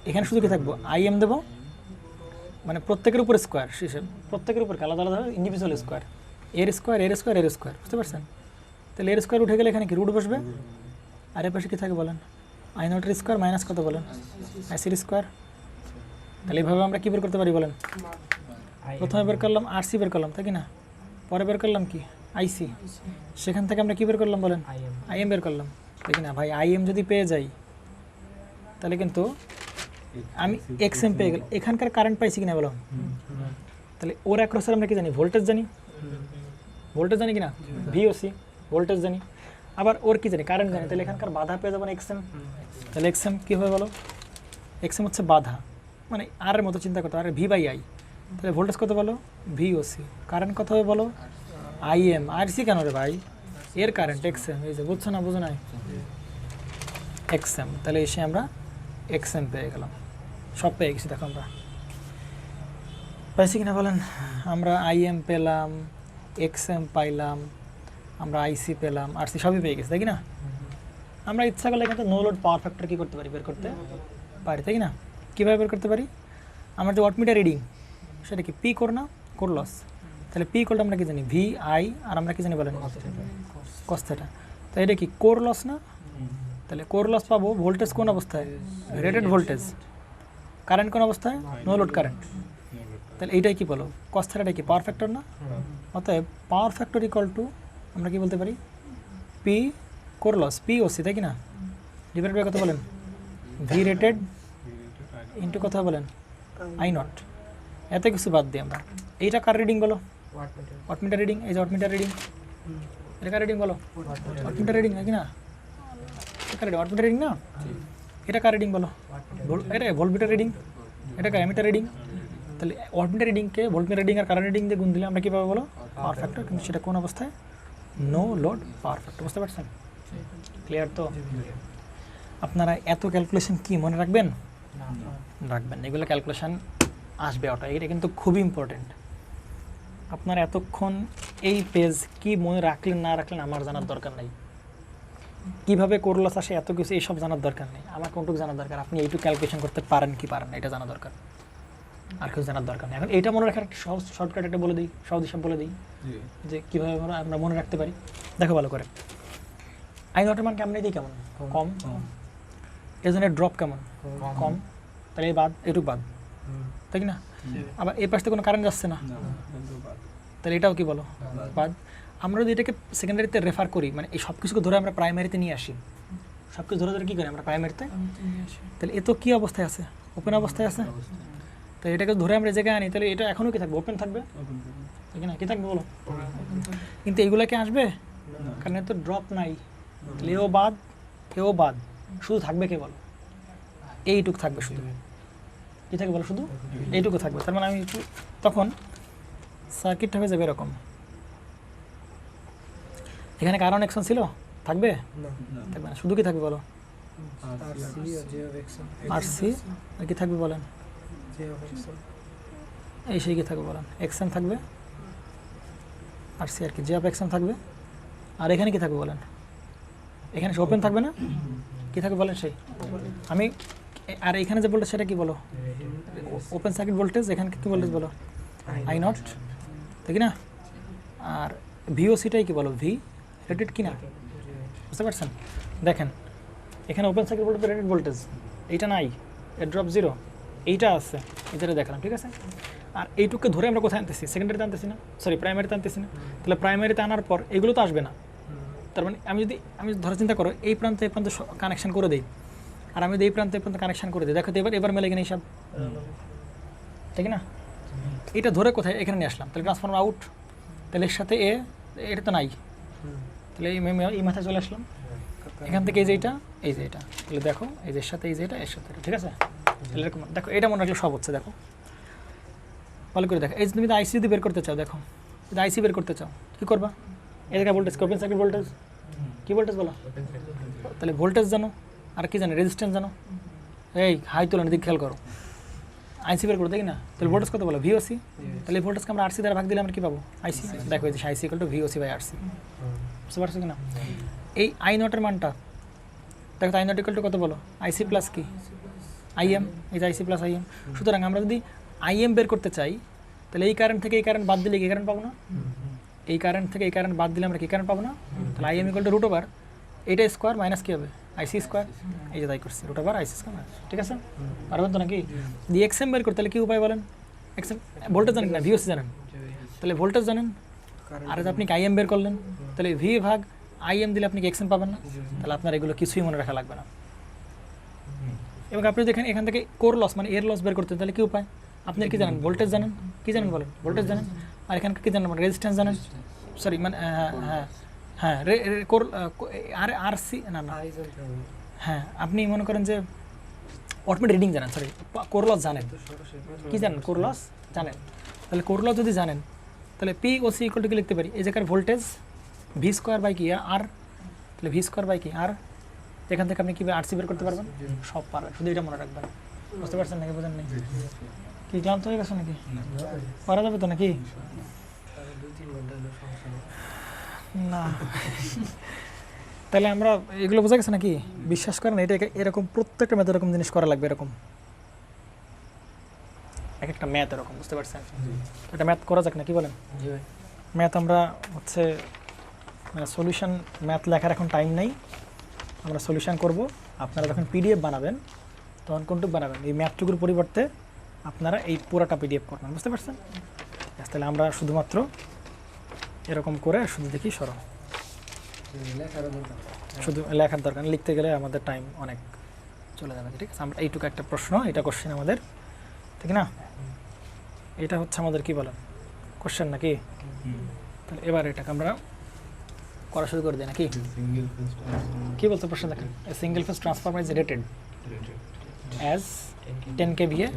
এখানে শুধু কি থাকবো আইএম দেবো মানে প্রত্যেকের উপর স্কোয়ার শেষে প্রত্যেকের উপর আলাদা আলাদা ইন্ডিভিজুয়াল স্কোয়ার এর স্কোয়ার বুঝতে পারছেন তাহলে এর স্কোয়ার উঠে গেলে এখানে কি রুট বসবে আর এর পাশে কী থাকে বলেন আই নটের স্কোয়ার মাইনাস কত বলেন আইসির স্কোয়ার তাহলে এইভাবে আমরা কী বের করতে পারি বলেন প্রথমে বের করলাম আরসি বের করলাম তাই কি না পরে বের করলাম কি আইসি সেখান থেকে আমরা কী বের করলাম বলেন আইএম বের করলাম তাই কি না ভাই আইএম যদি পেয়ে যাই তাহলে কিন্তু আমি এক্সএম পেয়ে গেল এখানকার কারেন্ট পাইছি কিনা বলো তাহলে ওর অ্যাক্রসের আমরা কি জানি ভোল্টেজ জানি কিনা ভিওসি ভোল্টেজ জানি আবার ওর কি জানি কারেন্ট জানি তাহলে এখানকার বাধা পেয়ে যাবো না এক্সএম তাহলে এক্সএম কী হবে বলো এক্সএম হচ্ছে বাধা মানে আর এর মতো চিন্তা করতে আর ভি বাই আই তাহলে ভোল্টেজ কত বলো ভিওসি কারেন্ট কত হবে বলো আইএম আর সি কেন রে ভাই এর কারেন্ট এক্সএম এই যে বুঝছো না বুঝো নাই এক্সএম তাহলে এসে আমরা এক্সএম পেয়ে গেলাম সব পেয়ে গেছি দেখো আমরা পাইছি কিনা বলেন আমরা আইএম পেলাম এক্সএম পাইলাম আমরা আইসি পেলাম আরসি সবই পেয়ে গেছি তাই কি না আমরা ইচ্ছা করলে কিন্তু নো লোড পাওয়ার ফ্যাক্টর কী করতে পারি বের করতে পারি তাই না কীভাবে বের করতে পারি আমার যে ওয়াটমিটার রিডিং সেটা কি পি কোর না কোর লস তাহলে পি কোরটা আমরা কি জানি ভি আই আর আমরা কি জানি বলেন কস থিটা তো এটা কি কোর লস না তাহলে কোর লস পাবো ভোল্টেজ কোন অবস্থায় রেটেড ভোল্টেজ কারেন্ট কোন অবস্থায় নো লোড কারেন্ট তাহলে এইটাই কি বলো কস থিটাটা কি পাওয়ার ফ্যাক্টর না অতএব পাওয়ার ফ্যাক্টর ইকুয়াল টু আমরা কি বলতে পারি P core loss P O C তাই কি না ডিভাইড বাই কত বলেন ভি রেটেড ইন্টু কথা বলেন আই নট এত কিছু বাদ দিই আমরা এইটা কার রিডিং বলো ওয়াটমিটার রিডিং এই যে ওয়াটমিটার রিডিং এটা কার রিডিং বলো ওয়াটমিটার রিডিং নাকি না ওয়াটমিটার রিডিং না এটা কার রিডিং বলো এটা ভোল্টমিটার রিডিং এটা কার অ্যামিটার রিডিং তাহলে ওয়াটমিটার রিডিংকে ভোল্টমিটার রিডিং আর কারেন্ট রিডিং দিয়ে গুণ দিলে আমরা কী পাবো বলো পাওয়ার ফ্যাক্টর কিন্তু সেটা কোন অবস্থায় নো লোড পাওয়ার ফ্যাক্টর বুঝতে পারছেন ক্লিয়ার তো? আপনারা এত ক্যালকুলেশন কি মনে রাখবেন? না রাখবেন, এগুলো ক্যালকুলেশন আসবে ওটা, এটা কিন্তু খুবই ইম্পর্টেন্ট। আপনারা এতক্ষণ এই পেজ কি মনে রাখলেন না রাখলেন আমার জানার দরকার নেই, কীভাবে করলস আসে এত কিছু এইসব জানার দরকার নেই, আমার কোনটুকু জানার দরকার আপনি এইটুকু ক্যালকুলেশন করতে পারেন কি পারেন না এটা জানা দরকার, আর কিছু জানার দরকার নেই। এখন এইটা মনে রাখার একটা সহজ শর্টকাট একটা বলে দিই, সহজ হিসাব বলে দিই যে কীভাবে আমরা মনে রাখতে পারি। দেখো ভালো করে, আই নটের মান কেমন দিই, কেমন কম, এজনের ড্রপ কেমন কম, তাহলে এই বাদ এটুকু বাদ, তাই কি না? আবার এই পাশ থেকে কোনো কারেন্ট যাচ্ছে না, তাহলে এটাও কি বলো বাদ। আমরা যদি এটাকে সেকেন্ডারিতে রেফার করি, মানে এই সব কিছুকে ধরে আমরা প্রাইমারিতে নিয়ে আসি, সব কিছু ধরে ধরে কী করি আমরা প্রাইমারিতে, তাহলে এ তো কী অবস্থায় আছে, ওপেন অবস্থায় আছে। তো এটাকে ধরে আমরা জায়গায় আনি, তাহলে এটা এখনও কি থাকবে, ওপেন থাকবে, ঠিক না? কী থাকবে বলো? কিন্তু এগুলো কি আসবে, কারণ এর তো ড্রপ নাই, তাহলে এও বাদ এও বাদ, শুধু থাকবে কে বলো, এইটুকু থাকবে শুধু, কী থাকবে বলো, শুধু এইটুকু থাকবে। তার মানে আমি একটু তখন সার্কিটটা হয়ে যাবে এরকম, এখানে কারণ অ্যাকশন ছিল, থাকবে থাকবে না, শুধু কি থাকবে বলো, আর সি, আর কি থাকবে বলেন, এই সেই কি থাকবে বলেন, এক্সএম থাকবে, আর সি আর কি জে অফ এক্সএম থাকবে, আর এখানে কি থাকবে বলেন, এখানে ওপেন থাকবে না, কি থাকবে বলেন সেই, আমি আর এখানে যে ভোল্টেজ সেটা কি বলো, ওপেন সার্কিট ভোল্টেজ, এখানে কি ভোল্টেজ বলো, আই নট, ঠিক না? আর ভিওসিটাই কি বলো, ভি রেটেড কি না, বুঝতে পারছেন? দেখেন এখানে open circuit voltage rated voltage, এইটা নাই, এর ড্রপ জিরো, এইটা আছে, এইটা দেখালাম, ঠিক আছে? আর এইটুকু ধরে আমরা কোথায় আনতেছি, সেকেন্ডারিতে আনতেছি না, সরি প্রাইমারিতে আনতেছি না, তাহলে প্রাইমারিতে আনার পর এগুলো তো আসবে না। তার মানে আমি ধরো চিন্তা করো, এই প্রান্তে এই প্রান্তে কানেকশন করে দিই, আর আমি যদি এই প্রান্তে এই প্রান্তে কানেকশন করে দিই, দেখো তো এবার মেলে কিনা হিসাব, ঠিক না? এটা ধরে কোথায় এখানে নিয়ে আসলাম, তাহলে ট্রান্সফর্মার আউট, তাহলে এর সাথে এটা তো নাই, তাহলে এই মাথায় চলে আসলাম, এখান থেকে এই যে এটা, তাহলে দেখো এই যে এর সাথে এই যে এটা, এর সাথে এটা, ঠিক আছে? তাহলে এরকম দেখো, এটা মনে রাখলে সব হচ্ছে, দেখো ভালো করে দেখো, এই যে তুমি তো আইসি যদি বের করতে চাও, দেখো যদি আইসি বের করতে চাও কী করবা, এই জায়গায় ভোল্টেজ, ওপেন সার্কিট ভোল্টেজ, কী ভোল্টেজ বলো, তাহলে ভোল্টেজ জানো, আর কি জানো, রেজিস্ট্যান্স জানো, এই হাই তোলেন দিক খেয়াল করো, আইসি বের করতে, দেখি না? তাহলে ভোল্টেজ কত বলো, ভিওসি, তাহলে এই ভোল্টেজকে আমরা আরসি দ্বারা ভাগ দিলে আমরা কী পাবো, আইসি, দেখো এই যে IC equal to VOC by RC, বুঝতে পারছো কি না? এই আই নটের মানটা দেখো, আই নট ইকুয়াল টু কত বলো, আইসি প্লাস কি আইএম, এই যে আইসি প্লাস আইএম। সুতরাং আমরা যদি আইএম বের করতে চাই, তাহলে এই কারেন্ট থেকে এই কারেন্ট বাদ দিলে এই কারেন্ট পাবো না, এই কারেন্ট থেকে এই কারেন্ট বাদ দিলে আমরা কি কারেন্ট পাবো না, তাহলে IM equal to root over এইটা স্কোয়ার মাইনাস কী হবে, আইসি স্কোয়ার, এই যে তাই করছি রুট ওভার আইসি স্কোয়ার, ঠিক আছে? পারবেন তো নাকি? দিয়ে এক্সএম বের করতে, তাহলে কী উপায় বলেন, এক্সএম ভোল্টেজ জানেন না, ভিওসি জানেন, তাহলে ভোল্টেজ জানেন, আর আপনি কি আইএম বের করলেন, তাহলে ভি ভাগ আইএম দিলে আপনি কি এক্সএম পাবেন না, তাহলে আপনার এগুলো কিছুই মনে রাখা লাগবে না। এবং আপনি দেখেন এখান থেকে কোর লস মানে এর লস বের করতে, তাহলে কী উপায়, আপনি কি জানেন, ভোল্টেজ জানেন, কী জানেন বলেন, ভোল্টেজ জানেন, আর এখানকার কী জানেন, রেজিস্ট্যান্স জানেন, সরি মানে হ্যাঁ হ্যাঁ কোর আর সি না না হ্যাঁ, আপনি মনে করেন যে অটোমেটিক রিডিং জানেন, সরি কোর লস জানেন, কী জানেন, কোর লস জানেন, তাহলে কোর লস যদি জানেন, তাহলে P O C equal to কি লিখতে পারি, এই জায়গার ভোল্টেজ ভি স্কোয়ার বাই কি আর, তাহলে ভি স্কোয়ার বাই কি আর, এখান থেকে আপনি কীভাবে আরসি বের করতে পারবেন, সব পারবেন, শুধু এটা মনে রাখবেন, বুঝতে পারছেন নাকি, বোঝেন নাকি? কি ক্লান্ত হয়ে গেছে নাকি, পারা যাবে তো নাকি? না তাহলে আমরা এগুলো বোঝা গেছে নাকি, বিশ্বাস করেন এটা এরকম প্রত্যেকটা ম্যাথ এরকম জিনিস করা লাগবে, এরকম এক একটা ম্যাথ এরকম, বুঝতে পারছেন? এটা ম্যাথ করা যাক না, কি বলেন? ম্যাথ আমরা হচ্ছে মানে সলিউশন, ম্যাথ লেখার এখন টাইম নেই, আমরা সলিউশন করব। আপনারা যখন পিডিএফ বানাবেন তখন কোনটুকু বানাবেন, এই ম্যাথটুকুর পরিবর্তে আপনারা এই পুরাটা পিডিএফ করবেন, বুঝতে পারছেন? তাহলে আমরা শুধুমাত্র এরকম করে শুধু দেখি সরো, শুধু লেখার দরকার, লিখতে গেলে আমাদের টাইম অনেক চলে যাবে, ঠিক আছে? আমরা এইটুকু একটা প্রশ্ন, এটা কোশ্চেন আমাদের, ঠিক না? এটা হচ্ছে আমাদের কি বলেন কোশ্চেন নাকি? তাহলে এবার এটাকে আমরা করা শুরু করে দিই নাকি? কি বলতে প্রশ্ন দেখেন, a single phase transformer is rated as 10 kVA।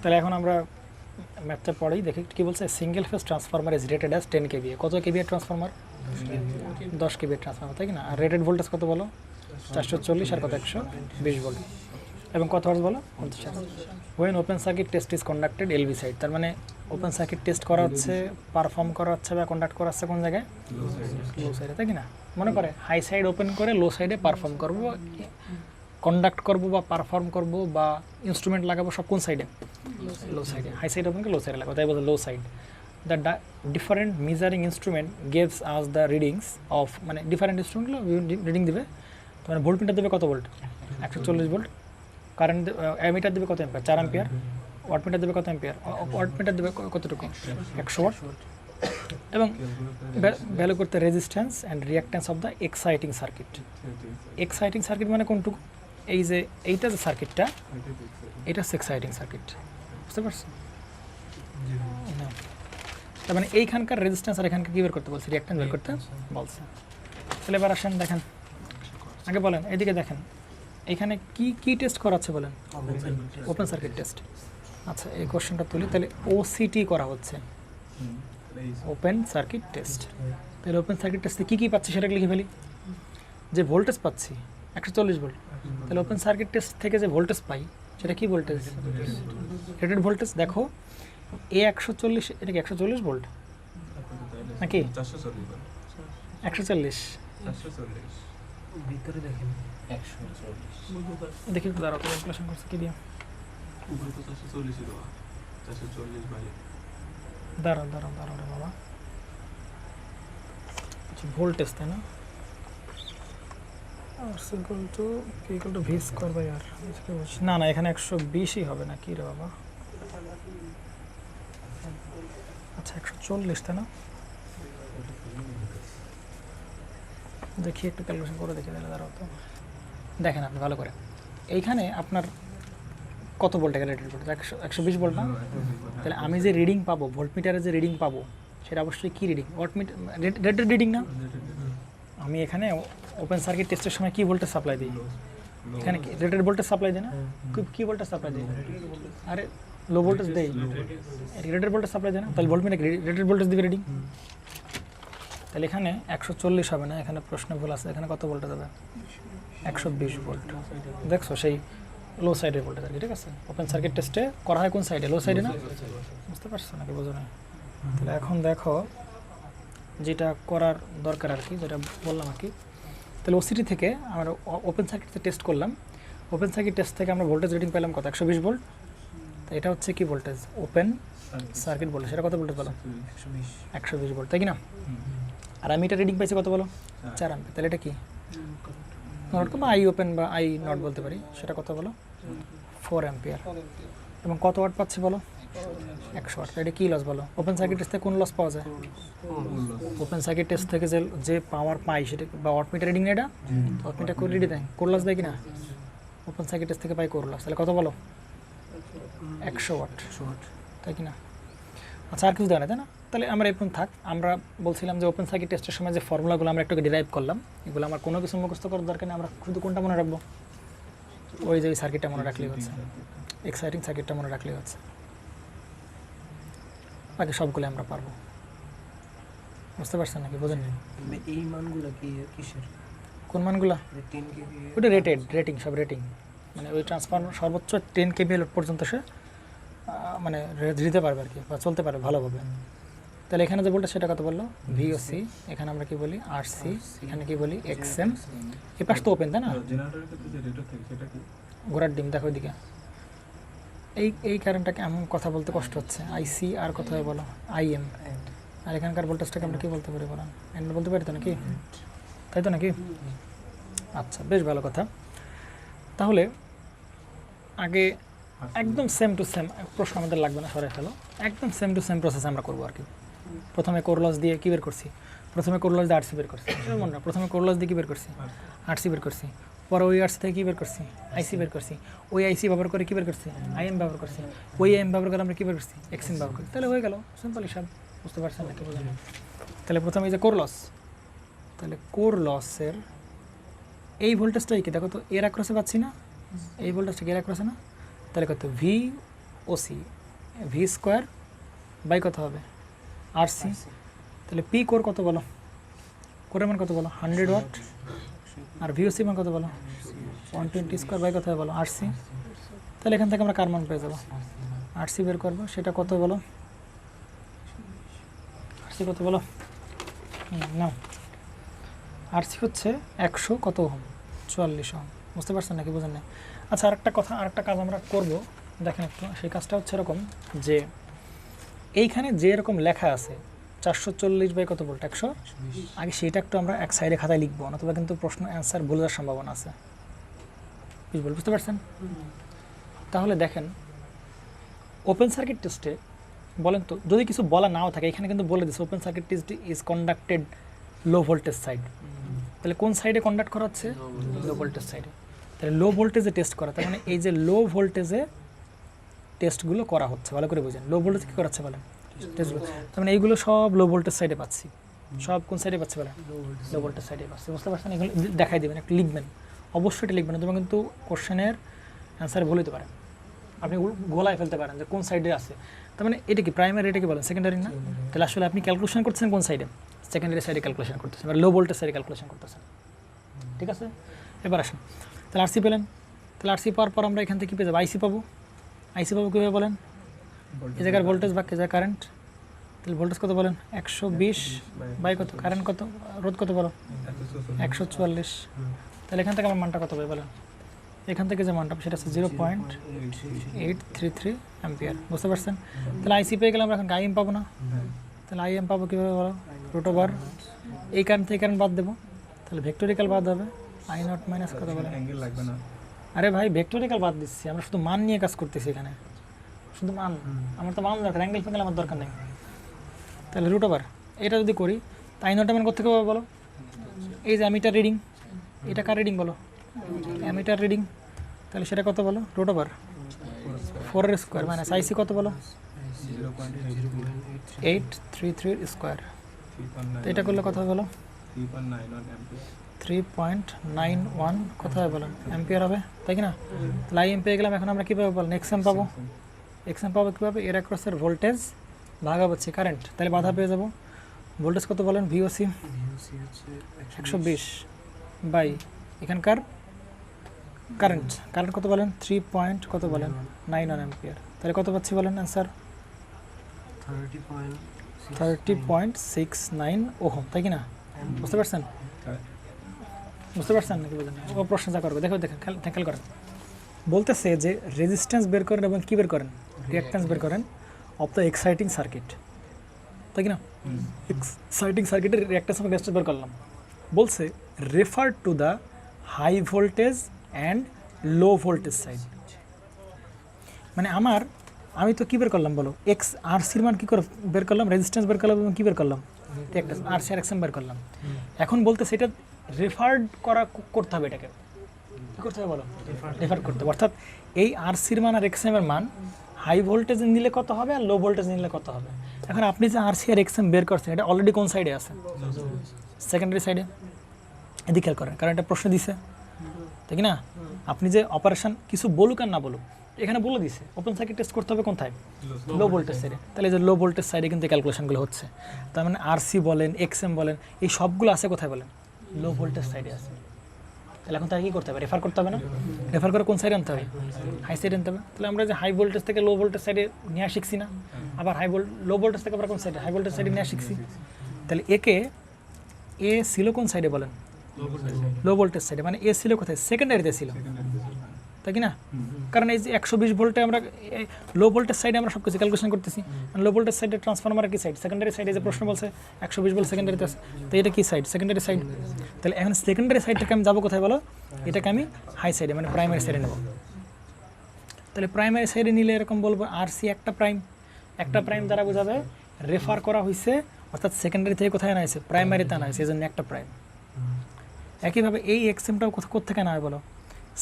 তাহলে এখন আমরা ম্যাথটা পড়েই দেখি কি বলছে, single phase transformer is rated as 10 kVA। কত kVA ট্রান্সফরমার? 10 কেবি ট্রান্সফর্মার, তাই কি না? আর রেটেড ভোল্টেজ কত বলো? 440 আর কত 120 ভোল্ট, এবং কত হার্জ বলো? 50 hertz. When open circuit test is conducted LV side, তার মানে ওপেন সার্কিট টেস্ট করা হচ্ছে, পারফর্ম করা হচ্ছে বা কন্ডাক্ট করা হচ্ছে কোন জায়গায়? লো সাইডে, তাই কি না? মনে করে হাই সাইড ওপেন করে লো সাইডে পারফর্ম করবো, কন্ডাক্ট করবো বা পারফর্ম করবো বা ইনস্ট্রুমেন্ট লাগাবো, সব কোন সাইডে? লো সাইডে। হাই সাইড ওপেন করে লো সাইডে লাগাবো, তাই বলতে low side. The different measuring instrument gives us the readings of, মানে ডিফারেন্ট ইনস্ট্রুমেন্টগুলো রিডিং দেবে, মানে ভোল্ট মিটার দেবে কত ভোল্ট? 140 ভোল্ট। কারেন্ট অ্যামিটার দেবে কত অ্যাম্পিয়ার? 4 অ্যাম্পিয়ার। ওয়াট মিটার দেবে কত অ্যাম্পিয়ার? ওয়াট মিটার দেবে কতটুকু? 100 ওয়াট। এবং ভ্যালু করতে resistance and reactance of the exciting circuit. Exciting circuit মানে কোনটুকু? এই যে এইটা যে সার্কিটটা, এটা হচ্ছে এক্সাইটিং সার্কিট, বুঝতে পারছো? না, তার মানে এইখানকার রেজিস্ট্যান্স আর এখানকার কী বের করতে বলছে? রিঅ্যাক্ট্যান্স বের করতে বলছে। তাহলে এবার আসেন, দেখেন, আগে বলেন, এদিকে দেখেন, এখানে কি কি টেস্ট করাচ্ছে বলেন? Open circuit test. আচ্ছা, এই কোশ্চেনটা তুলি, তাহলে ওসিটি করা হচ্ছে, ওপেন সার্কিট টেস্ট। তাহলে ওপেন সার্কিট টেস্টে কী কী পাচ্ছি সেটা লিখে ফেলি। যে ভোল্টেজ পাচ্ছি 140 ভোল্ট, তাহলে ওপেন সার্কিট টেস্ট থেকে যে ভোল্টেজ পাই সেটা কি ভোল্টেজ? Rated voltage. দেখো এ 140, এটা কি 140 ভোল্ট নাকি 140? ভিতরে দেখেন 140, দেখি একটু দাঁড়াও, ক্যালকুলেশন করছে কি দিয়ে? দাঁড়াও দাঁড়াও দাঁড়াও রে বাবা, আচ্ছা ভোল্টেজ তাই না? ভি স্কোয়ার বাই আর, না না এখানে 120ই হবে না, কি রে বাবা? আচ্ছা 140 তাই না? দেখি একটু ক্যালকুলেশন করে দেখি, তাহলে দাঁড়াও তো। দেখেন আপনি ভালো করে, এইখানে আপনার কত ভোল্ট এখানে রেটেড ভোল্টেজ? 120 ভোল্ট না? তাহলে আমি যে রিডিং পাবো, ভোল্টমিটারে যে রিডিং পাবো, সেটা অবশ্যই কী রিডিং? ওয়াটমিটার, রেটেড রিডিং না? আমি এখানে ওপেন সার্কিট টেস্টের সময় কী ভোল্টেজ সাপ্লাই দিই? এখানে কি রেটেড ভোল্টেজ সাপ্লাই দেয় না? কী ভোল্টেজ সাপ্লাই দিই? আরে লো ভোল্টেজ দেই, রেটেড ভোল্টেজ সাপ্লাই দেয় না? তাহলে ভোল্টমিটার রেটেড ভোল্টেজ দিবে রিডিং। তাহলে এখানে 140 হবে না, এখানে প্রশ্ন ভুল আছে, এখানে কত ভোল্টেজ হবে? 120 ভোল্ট। দেখছো সেই লো সাইডের ভোল্টেজ আর কি, ঠিক আছে? ওপেন সার্কিট টেস্টে করা হয় কোন সাইডে? লো সাইডে না? বুঝতে পারছো নাকি বোঝো না? তাহলে এখন দেখো যেটা করার দরকার আর কি, যেটা বললাম আর কি, তাহলে ওসিটি থেকে আমরা ওপেন সার্কিট টেস্ট করলাম, ওপেন সার্কিট টেস্ট থেকে আমরা ভোল্টেজ রিডিং পেলাম কত? 120 ভোল্ট। তো এটা হচ্ছে কি ভোল্টেজ? Open circuit voltage. সেটা কত ভোল্টেজ বলো? 120 ভোল্ট, তাই কি না? আর আমি এটা রিডিং পাইছি কত বলো? 4 অ্যাম্পিয়ার। তাহলে এটা কি নট বা আই ওপেন বা আই নট বলতে পারি, সেটা কত বলো? 4 অ্যাম্পিয়ার। এবং কত ওয়াট পাচ্ছি বলো? 100 ওয়াট। এটা কী লস বলো? ওপেন সার্কিট টেস্ট থেকে কোন লস পাওয়া যায়? ওপেন সার্কিট টেস্ট থেকে যে পাওয়ার পাই সেটা, বা ওয়াটমিটার রিডিং এটা, ওয়াটমিটার কোর রিডিং দেয়, কোর লস দেয় কি না? ওপেন সার্কিট টেস্ট থেকে পাই কোর লস। তাহলে কত বলো? 100 ওয়াট, তাই কি না? আচ্ছা আর কিছু দেয় না, তাই না? তাহলে আমরা এরকম থাক, আমরা বলছিলাম যে ওপেন সার্কিট টেস্টের সময় যে ফর্মুলাগুলো আমরা একটু ডিরাইভ করলাম, এগুলো আমার কোনো কিছু মুখস্থ করার দরকার নেই, আমরা শুধু কোনটা মনে রাখবো? ওই যে সার্কিটটা মনে রাখলেই হচ্ছে, এক্সাইটিং সার্কিটটা মনে রাখলেই হচ্ছে, বাকি সবগুলো আমরা পারবো। বুঝতে পারছেন নাকি? বোঝেন? এই মানগুলো কি কিসের? কোন মানগুলো? 10 কেভি ওটা রেটিং, সব রেটিং, মানে ওই ট্রান্সফর্মার সর্বোচ্চ 10 কেভি লোড পর্যন্ত সে মানে দিতে পারবে আর কি, বা চলতে পারবে ভালোভাবে। তাহলে এখানে যে বলটা সেটা কত বললো? ভিওসি। এখানে আমরা কি বলি? আরসি। এখানে কি বলি? এক্সএম। এ পাশ তো ওপেন, তাই না? ঘোড়ার ডিম দেখো ওইদিকে। এই কারেন্টটাকে এমন কথা বলতে কষ্ট হচ্ছে। আইসি আর কত হয় বলো? আইএম। আর এখানকার ভোল্টেজটাকে আমরা কী বলতে পারি বলেন? এন্ড বলতে পারি তো নাকি? তাই তো নাকি? আচ্ছা, বেশ ভালো কথা। তাহলে আগে একদম সেম টু সেম প্রশ্ন আমাদের লাগবে না, সরে ফেলো। একদম সেম টু সেম প্রসেস আমরা করবো আর কি। প্রথমে কোর লস দিয়ে কী বের করছি? প্রথমে কোর লস দিয়ে আরসি বের করছি, মনে না? প্রথমে কোর লস দিয়ে কী বের করছি? আরসি বের করছি। পরে ওই আরসি থেকে কী বের করছি? আইসি বের করছি। ওই আইসি ব্যবহার করে কী বের করছি? আইএম ব্যবহার করছি। ওই আইএম ব্যবহার করে আমরা কী বের করছি? এক্সএম ব্যবহার করছি। তাহলে হয়ে গেল, সিম্পল হিসাব। বুঝতে পারছেন নাকি? বোঝেন? তাহলে প্রথমে এই যে কোর লস, তাহলে কোর লসের এই ভোল্টেজটাই কি দেখো তো, এর অ্যাক্রসে পাচ্ছি না? এই ভোল্টেজটা কি এর অ্যাক্রসে না? তাহলে কত? V OC, V square by কত হবে? আরসি। তাহলে পি কোর কত বলো? 4 মান কত বলো 100 ওয়াট, আর ভিওসি মান কত বলো 120 স্কোয়ার বাই কত বলো আরসি। তাহলে এখান থেকে আমরা কার মান পেয়ে যাবো, আরসি বের করবো, সেটা কত বলো, আরসি কত বলো না, আরসি হচ্ছে 100 কত ওহম 44 ওহম। বুঝতে পারছেন নাকি বোঝেন না? আচ্ছা আরেকটা কথা, আরেকটা কাজ আমরা করব, দেখেন একটু, সেই কাজটা হচ্ছে এরকম যে এইখানে যে এরকম লেখা আছে 440 বাই কত ভোল্ট 100, আগে সেটা একটু আমরা এক সাইডে খাতায় লিখবো, নতুবা কিন্তু প্রশ্ন অ্যান্সার ভুলে যাওয়ার সম্ভাবনা আছে। বুঝতে পারছেন? তাহলে দেখেন ওপেন সার্কিট টেস্টে বলেন তো, যদি কিছু বলা নাও থাকে, এখানে কিন্তু বলে দিচ্ছে open circuit test is conducted low voltage side. তাহলে কোন সাইডে কন্ডাক্ট করা হচ্ছে, লো ভোল্টেজ সাইডে। তাহলে লো ভোল্টেজে টেস্ট করা, তার মানে এই যে লো ভোল্টেজে টেস্টগুলো করা হচ্ছে, ভালো করে বুঝেন। লো ভোল্টেজ কী করাচ্ছে বলেন, টেস্টগুলো, তার মানে এইগুলো সব লো ভোল্টেজ সাইডে পাচ্ছি, সব কোন সাইডে পাচ্ছি বলেন, লো ভোল্টেজ সাইডে পাচ্ছি। বুঝতে পারছেন? এগুলো দেখাই দেবেন, একটু লিখবেন, অবশ্যই এটা লিখবেন, তোমার কিন্তু কোশ্চেনের অ্যান্সার ভুল হতে পারে, আপনি গোলায় ফেলতে পারেন যে কোন সাইডে আছে। তার মানে এটা কি প্রাইমারি, এটা কি বলেন সেকেন্ডারি না? তাহলে আসলে আপনি ক্যালকুলেশন করছেন কোন সাইডে, সেকেন্ডারি সাইডে ক্যালকুলেশন করতেছেন, লো ভোল্টেজ সাইডে ক্যালকুলেশন করতেছেন। ঠিক আছে, এবার আসুন, তাহলে আরসি পেলেন, তাহলে আরসি পাওয়ার পর আমরা এখান থেকে কী পেয়ে যাবো, আইসি পাবো। আইসি পাবো কীভাবে বলেন, এই জায়গার ভোল্টেজ বা এই জায়গার কারেন্ট, তাহলে ভোল্টেজ কত বলেন 120 বাই কত, কারেন্ট কত, রোধ কত বলো 144। তাহলে এখান থেকে আমার মানটা কত পাই বলেন, এখান থেকে যে মানটা সেটা হচ্ছে 0.833 অ্যাম্পিয়ার। বুঝতে পারছেন? তাহলে আইসি পেয়ে গেলে আমরা এখন আইএম পাবো না, তাহলে আইএম পাবো কীভাবে বলো, রুট ওভার এই কারেন্ট থেকে কারেন্ট বাদ দেবো, তাহলে ভেক্টোরিক্যাল বাদ হবে, আই নট মাইনাস কত বলে, আরে ভাই ভেক্টোরিক্যাল বাদ দিচ্ছি, আমরা শুধু মান নিয়ে কাজ করতেছি এখানে, শুধু মান, আমার তো মান দরকার, অ্যাঙ্গেল ফ্যাঙ্গেল আমার দরকার নেই। তাহলে রুট ওভার এটা যদি করি, তাই নটা মান কোথেকে পাবো বলো, এই যে অ্যামিটার রিডিং, এটা কার রিডিং বলো, অ্যামিটার রিডিং, তাহলে সেটা কত বলো, রুট ওভার 4 স্কোয়ার মাইনাস আইসি কত বলো 833 স্কোয়ার। তো এটা করলে কত হবে বলো 3.91 কত হবে বলেন অ্যাম্পিয়ার হবে, তাই কি না? তাহলে আইএম পেয়ে গেলাম, এখন আমরা কীভাবে বলেন এক্সএম পাবো, এক্সএম পাবো কীভাবে, এর অ্যাক্রসের ভোল্টেজ ভাগা হচ্ছে কারেন্ট, তাহলে বাধা পেয়ে যাবো, ভোল্টেজ কত বলেন ভিওসি 120 বাই এখানকার কারেন্ট, কারেন্ট কত বলেন 3 কত বলেন 91 অ্যাম্পিয়ার। তাহলে কত পাচ্ছি বলেন অ্যান্সার 30.69 ওহম, তাই কি না? বুঝতে পারছেন? বুঝতে পারছেন নাকি বুঝলেন? ও প্রশ্ন যা করবে দেখো, দেখেন খেয়াল করেন, বলতেছে যে রেজিস্ট্যান্স বের করেন এবং কী বের করেন, রিঅ্যাক্ট্যান্স বের করেন অফ দ্য এক্সাইটিং সার্কিট, তাই কি না? এক্সাইটিং সার্কিটের রিঅ্যাক্ট্যান্স এবং রেজিস্ট্যান্স বের করলাম, বলছে refer to the high voltage and low voltage side. মানে আমি তো কী বের করলাম বলো, এক্স আরসির মান কী করে বের করলাম, রেজিস্ট্যান্স বের করলাম এবং কী বের করলাম, একটা আরসি আর এক্সএম বের করলাম। এখন বলতে সেটা রেফার্ড করতে হবে, এটাকে কী করতে হবে বলো, রেফার করতে হবে, অর্থাৎ এই আরসির মান আর এক্সএমের মান হাই ভোল্টেজ নিলে কত হবে আর লো ভোল্টেজ নিলে কত হবে। এখন আপনি যে আরসি আর এক্সএম বের করছেন, এটা অলরেডি কোন সাইডে আছে, সেকেন্ডারি সাইডে। এদিকে খেয়াল করেন, কারণ এটা প্রশ্ন দিছে, তাই কি না? আপনি যে অপারেশন কিছু বলুক আর না বলুক, এখানে বলে দিছে ওপেন সার্কিট টেস্ট করতে হবে কোথায়, লো ভোল্টেজ সাইডে। তাহলে যে লো ভোল্টেজ সাইডে কিন্তু ক্যালকুলেশনগুলো হচ্ছে, তার মানে আরসি বলেন এক্সএম বলেন এই সবগুলো আছে কোথায় বলেন, লো ভোল্টেজ সাইডে আছে। তাহলে এখন তার কী করতে হবে, রেফার করতে হবে না, রেফার করে কোন সাইডে আনতে হবে, হাই সাইডে আনতে হবে। তাহলে আমরা যে হাই ভোল্টেজ থেকে লো ভোল্টেজ সাইডে নিয়ে শিখছি না, আবার লো ভোল্টেজ থেকে আমরা কোন সাইডে, হাই ভোল্টেজ সাইডে নিয়ে শিখছি। তাহলে এ ছিল কোন সাইডে বলেন, লো ভোল্টেজ সাইডে, মানে এ ছিল কোথায়, সেকেন্ডারিতে ছিল, তাই কি না? কারণ এই যে 120 ভোল্টে আমরা লো ভোল্টেজ সাইডে আমরা সব কিছু ক্যালকুলেশন করতেছি, লো ভোল্টেজ সাইডে ট্রান্সফরমার কি সাইড, সেকেন্ডারি সাইডে যে প্রশ্ন বলছে 120 ভোল্ট সেকেন্ডারিতে আছে, তো এটা কি সাইড, সেকেন্ডারি সাইড। তাহলে এখন সেকেন্ডারি সাইডটাকে আমি যাবো কোথায় বলো, এটাকে আমি হাই সাইডে মানে প্রাইমারি সাইডে নেব। তাহলে প্রাইমারি সাইডে নিলে এরকম বলবো আরসি একটা প্রাইম দ্বারা বোঝাবে রেফার করা হয়েছে, অর্থাৎ সেকেন্ডারি থেকে কোথায় আনা হয়েছে, প্রাইমারিতে আনা হয়েছে, এই জন্য একটা প্রাইম। একইভাবে এই এক্সএমটাও কোথেকে আনা হবে বলো,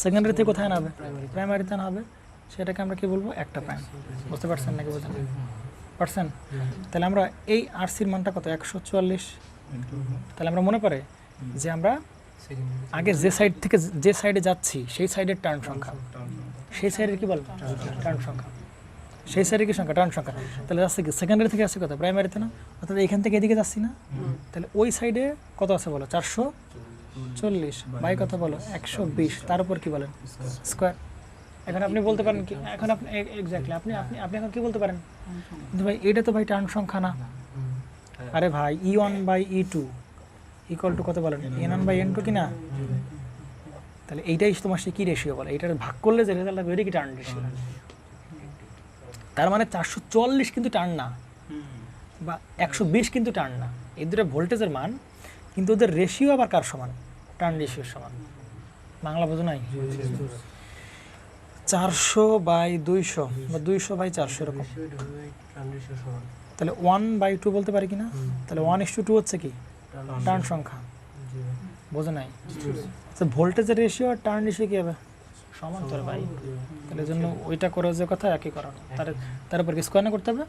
সেকেন্ডারি থেকে কোথায় আনা হবে, প্রাইমারিতে আনা হবে, সেটাকে আমরা কি বলবো, একটা প্রাইম। বুঝতে পারছেন নাকি বুঝলেন পারছেন? তাহলে আমরা এই আরসির মানটা কত 144। তাহলে আমরা মনে পড়ে যে আমরা আগে যে সাইড থেকে যে সাইডে যাচ্ছি সেই সাইডের টার্ন সংখ্যা, সেই সাইডের কি বলবো টার্ন সংখ্যা। সেই সাইডে কি সংখ্যা টার্ন সংখ্যা, তাহলে যাচ্ছে কি সেকেন্ডারি থেকে আসছে কত প্রাইমারিতে না, অর্থাৎ এখান থেকে এদিকে যাচ্ছি না, তাহলে ওই সাইডে কত আছে বলো 440 বাই কত বলো 120, তার উপর কি বলেন স্কোয়ার। এখন আপনি বলতে পারেন কি, এখন আপনি এক্স্যাক্টলি আপনি আপনি আপনি এখন কি বলতে পারেন, কিন্তু ভাই এটা তো ভাই টার্ন সংখ্যা না। আরে ভাই E1 by E2 equal to কত বলেন N1 বাই N2 কি না, তাহলে এইটাই তোমার সে কী রেশিও বলে, এইটার ভাগ করলে যে রেজাল্ট হবে ওইটা কি টার্ন রেশিও। তার মানে 440 কিন্তু টার্ন না, বা 120 কিন্তু টার্ন না, এই দুটো ভোল্টেজের মান, কিন্তু ওদের রেশিও আবার কার সমান, টার্ন রেশিওর সমান। বাংলা বোঝো নাই, 400 বাই 200 বা 200 বাই 400 এরকম, তাহলে 1/2 বলতে পারি কি না, তাহলে 1:2 হচ্ছে কি টার্ন সংখ্যা, বোঝো নাই। তো ভোল্টেজের রেশিও আর টার্ন রেশিও কী হবে সমান্তর ভাই, তাহলে জন্য ওইটা করে যে কথা একই করানো, তার উপর কি স্কোয়ার না করতে হবে,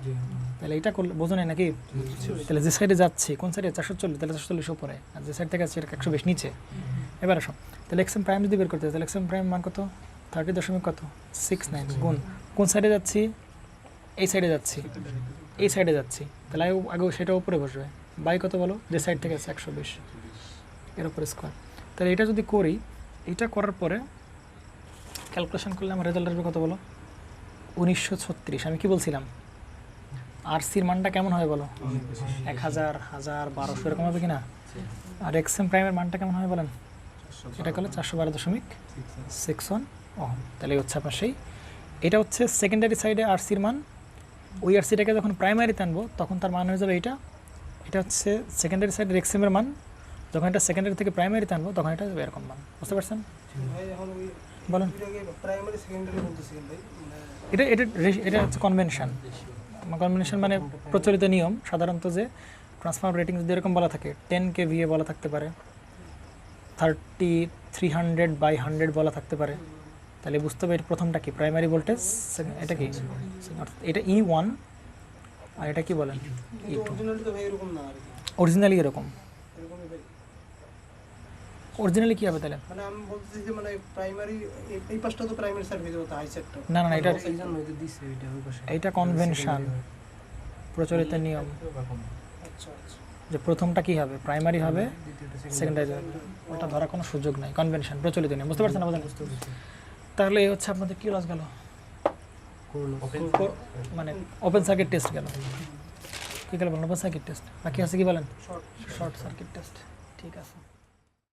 তাহলে এইটা করলে বোঝো নাই নাকি। তাহলে যে সাইডে যাচ্ছে কোন সাইডে 440, তাহলে 440 উপরে, আর যে সাইড থেকে আছে এটা 120 নিচে। এবার আসো, তাহলে এক্স এম প্রাইম যদি বের করতে হয়, তাহলে এক্স এম প্রাইম মান কত 30.69 গুণ কোন সাইডে যাচ্ছি, এই সাইডে যাচ্ছি, এই সাইডে যাচ্ছি, তাহলে আগে সেটা উপরে বসবে, বাই কত বলো যে সাইড থেকে আছে 120 এর উপরে স্কোয়ার। তাহলে এটা যদি করি, এটা করার পরে ক্যালকুলেশন করলে আমার রেজাল্ট আসবে কত বলো 1936। আমি কি বলছিলাম আর সির মানটা কেমন হবে বলো 1000, 1200 এরকম হবে কিনা, আর এক্স এম প্রাইমের মানটা কেমন হবে বলেন, এটা করলে 412.61 ওহম। তাহলে হচ্ছে আপনার সেই, এটা হচ্ছে সেকেন্ডারি সাইডে আর সির মান, ওই আর সিটাকে যখন প্রাইমারিতে আনবো তখন তার মান হয়ে যাবে এইটা, এটা হচ্ছে সেকেন্ডারি সাইডের এক্স এমের মান, যখন এটা সেকেন্ডারি থেকে প্রাইমারিতে আনবো তখন এটা হবে এরকম মান, বুঝতে পারছেন বলেন। এটা এটা এটা হচ্ছে কনভেনশন, কনভেনশন মানে প্রচলিত নিয়ম সাধারণত, যে ট্রান্সফর্মার রেটিং যদি এরকম বলা থাকে 10 kVA বলা থাকতে পারে, 300/100 বলা থাকতে পারে, তাহলে বুঝতে হবে এটা প্রথমটা কি প্রাইমারি ভোল্টেজ, এটা কি এটা E1 আর এটা কি বলেন E2। অরিজিনালি এরকম, অরিজিনালি কি হবে তাহলে, মানে আমি বলতেছি যে মানে প্রাইমারি এই পাশটা তো প্রাইমারি সার্কিট হতো হাই সেটটা, না না এটা এইজন্য এটা দিছে এটা ওই পাশে, এইটা কনভেনশন প্রচলিত নিয়ম, আচ্ছা আচ্ছা যে প্রথমটা কি হবে প্রাইমারি হবে, সেকেন্ডারি হবে, ওটা ধরার কোনো সুযোগ নাই, কনভেনশন প্রচলিত নিয়ম, বুঝতে পারছেন না বোঝেন। তাহলে এই হচ্ছে আপনাদের কি লস গেল, মানে ওপেন সার্কিট টেস্ট গেল, কি গেল বলেন ওপেন সার্কিট টেস্ট, বাকি আছে কি বলেন শর্ট সার্কিট টেস্ট, ঠিক আছে।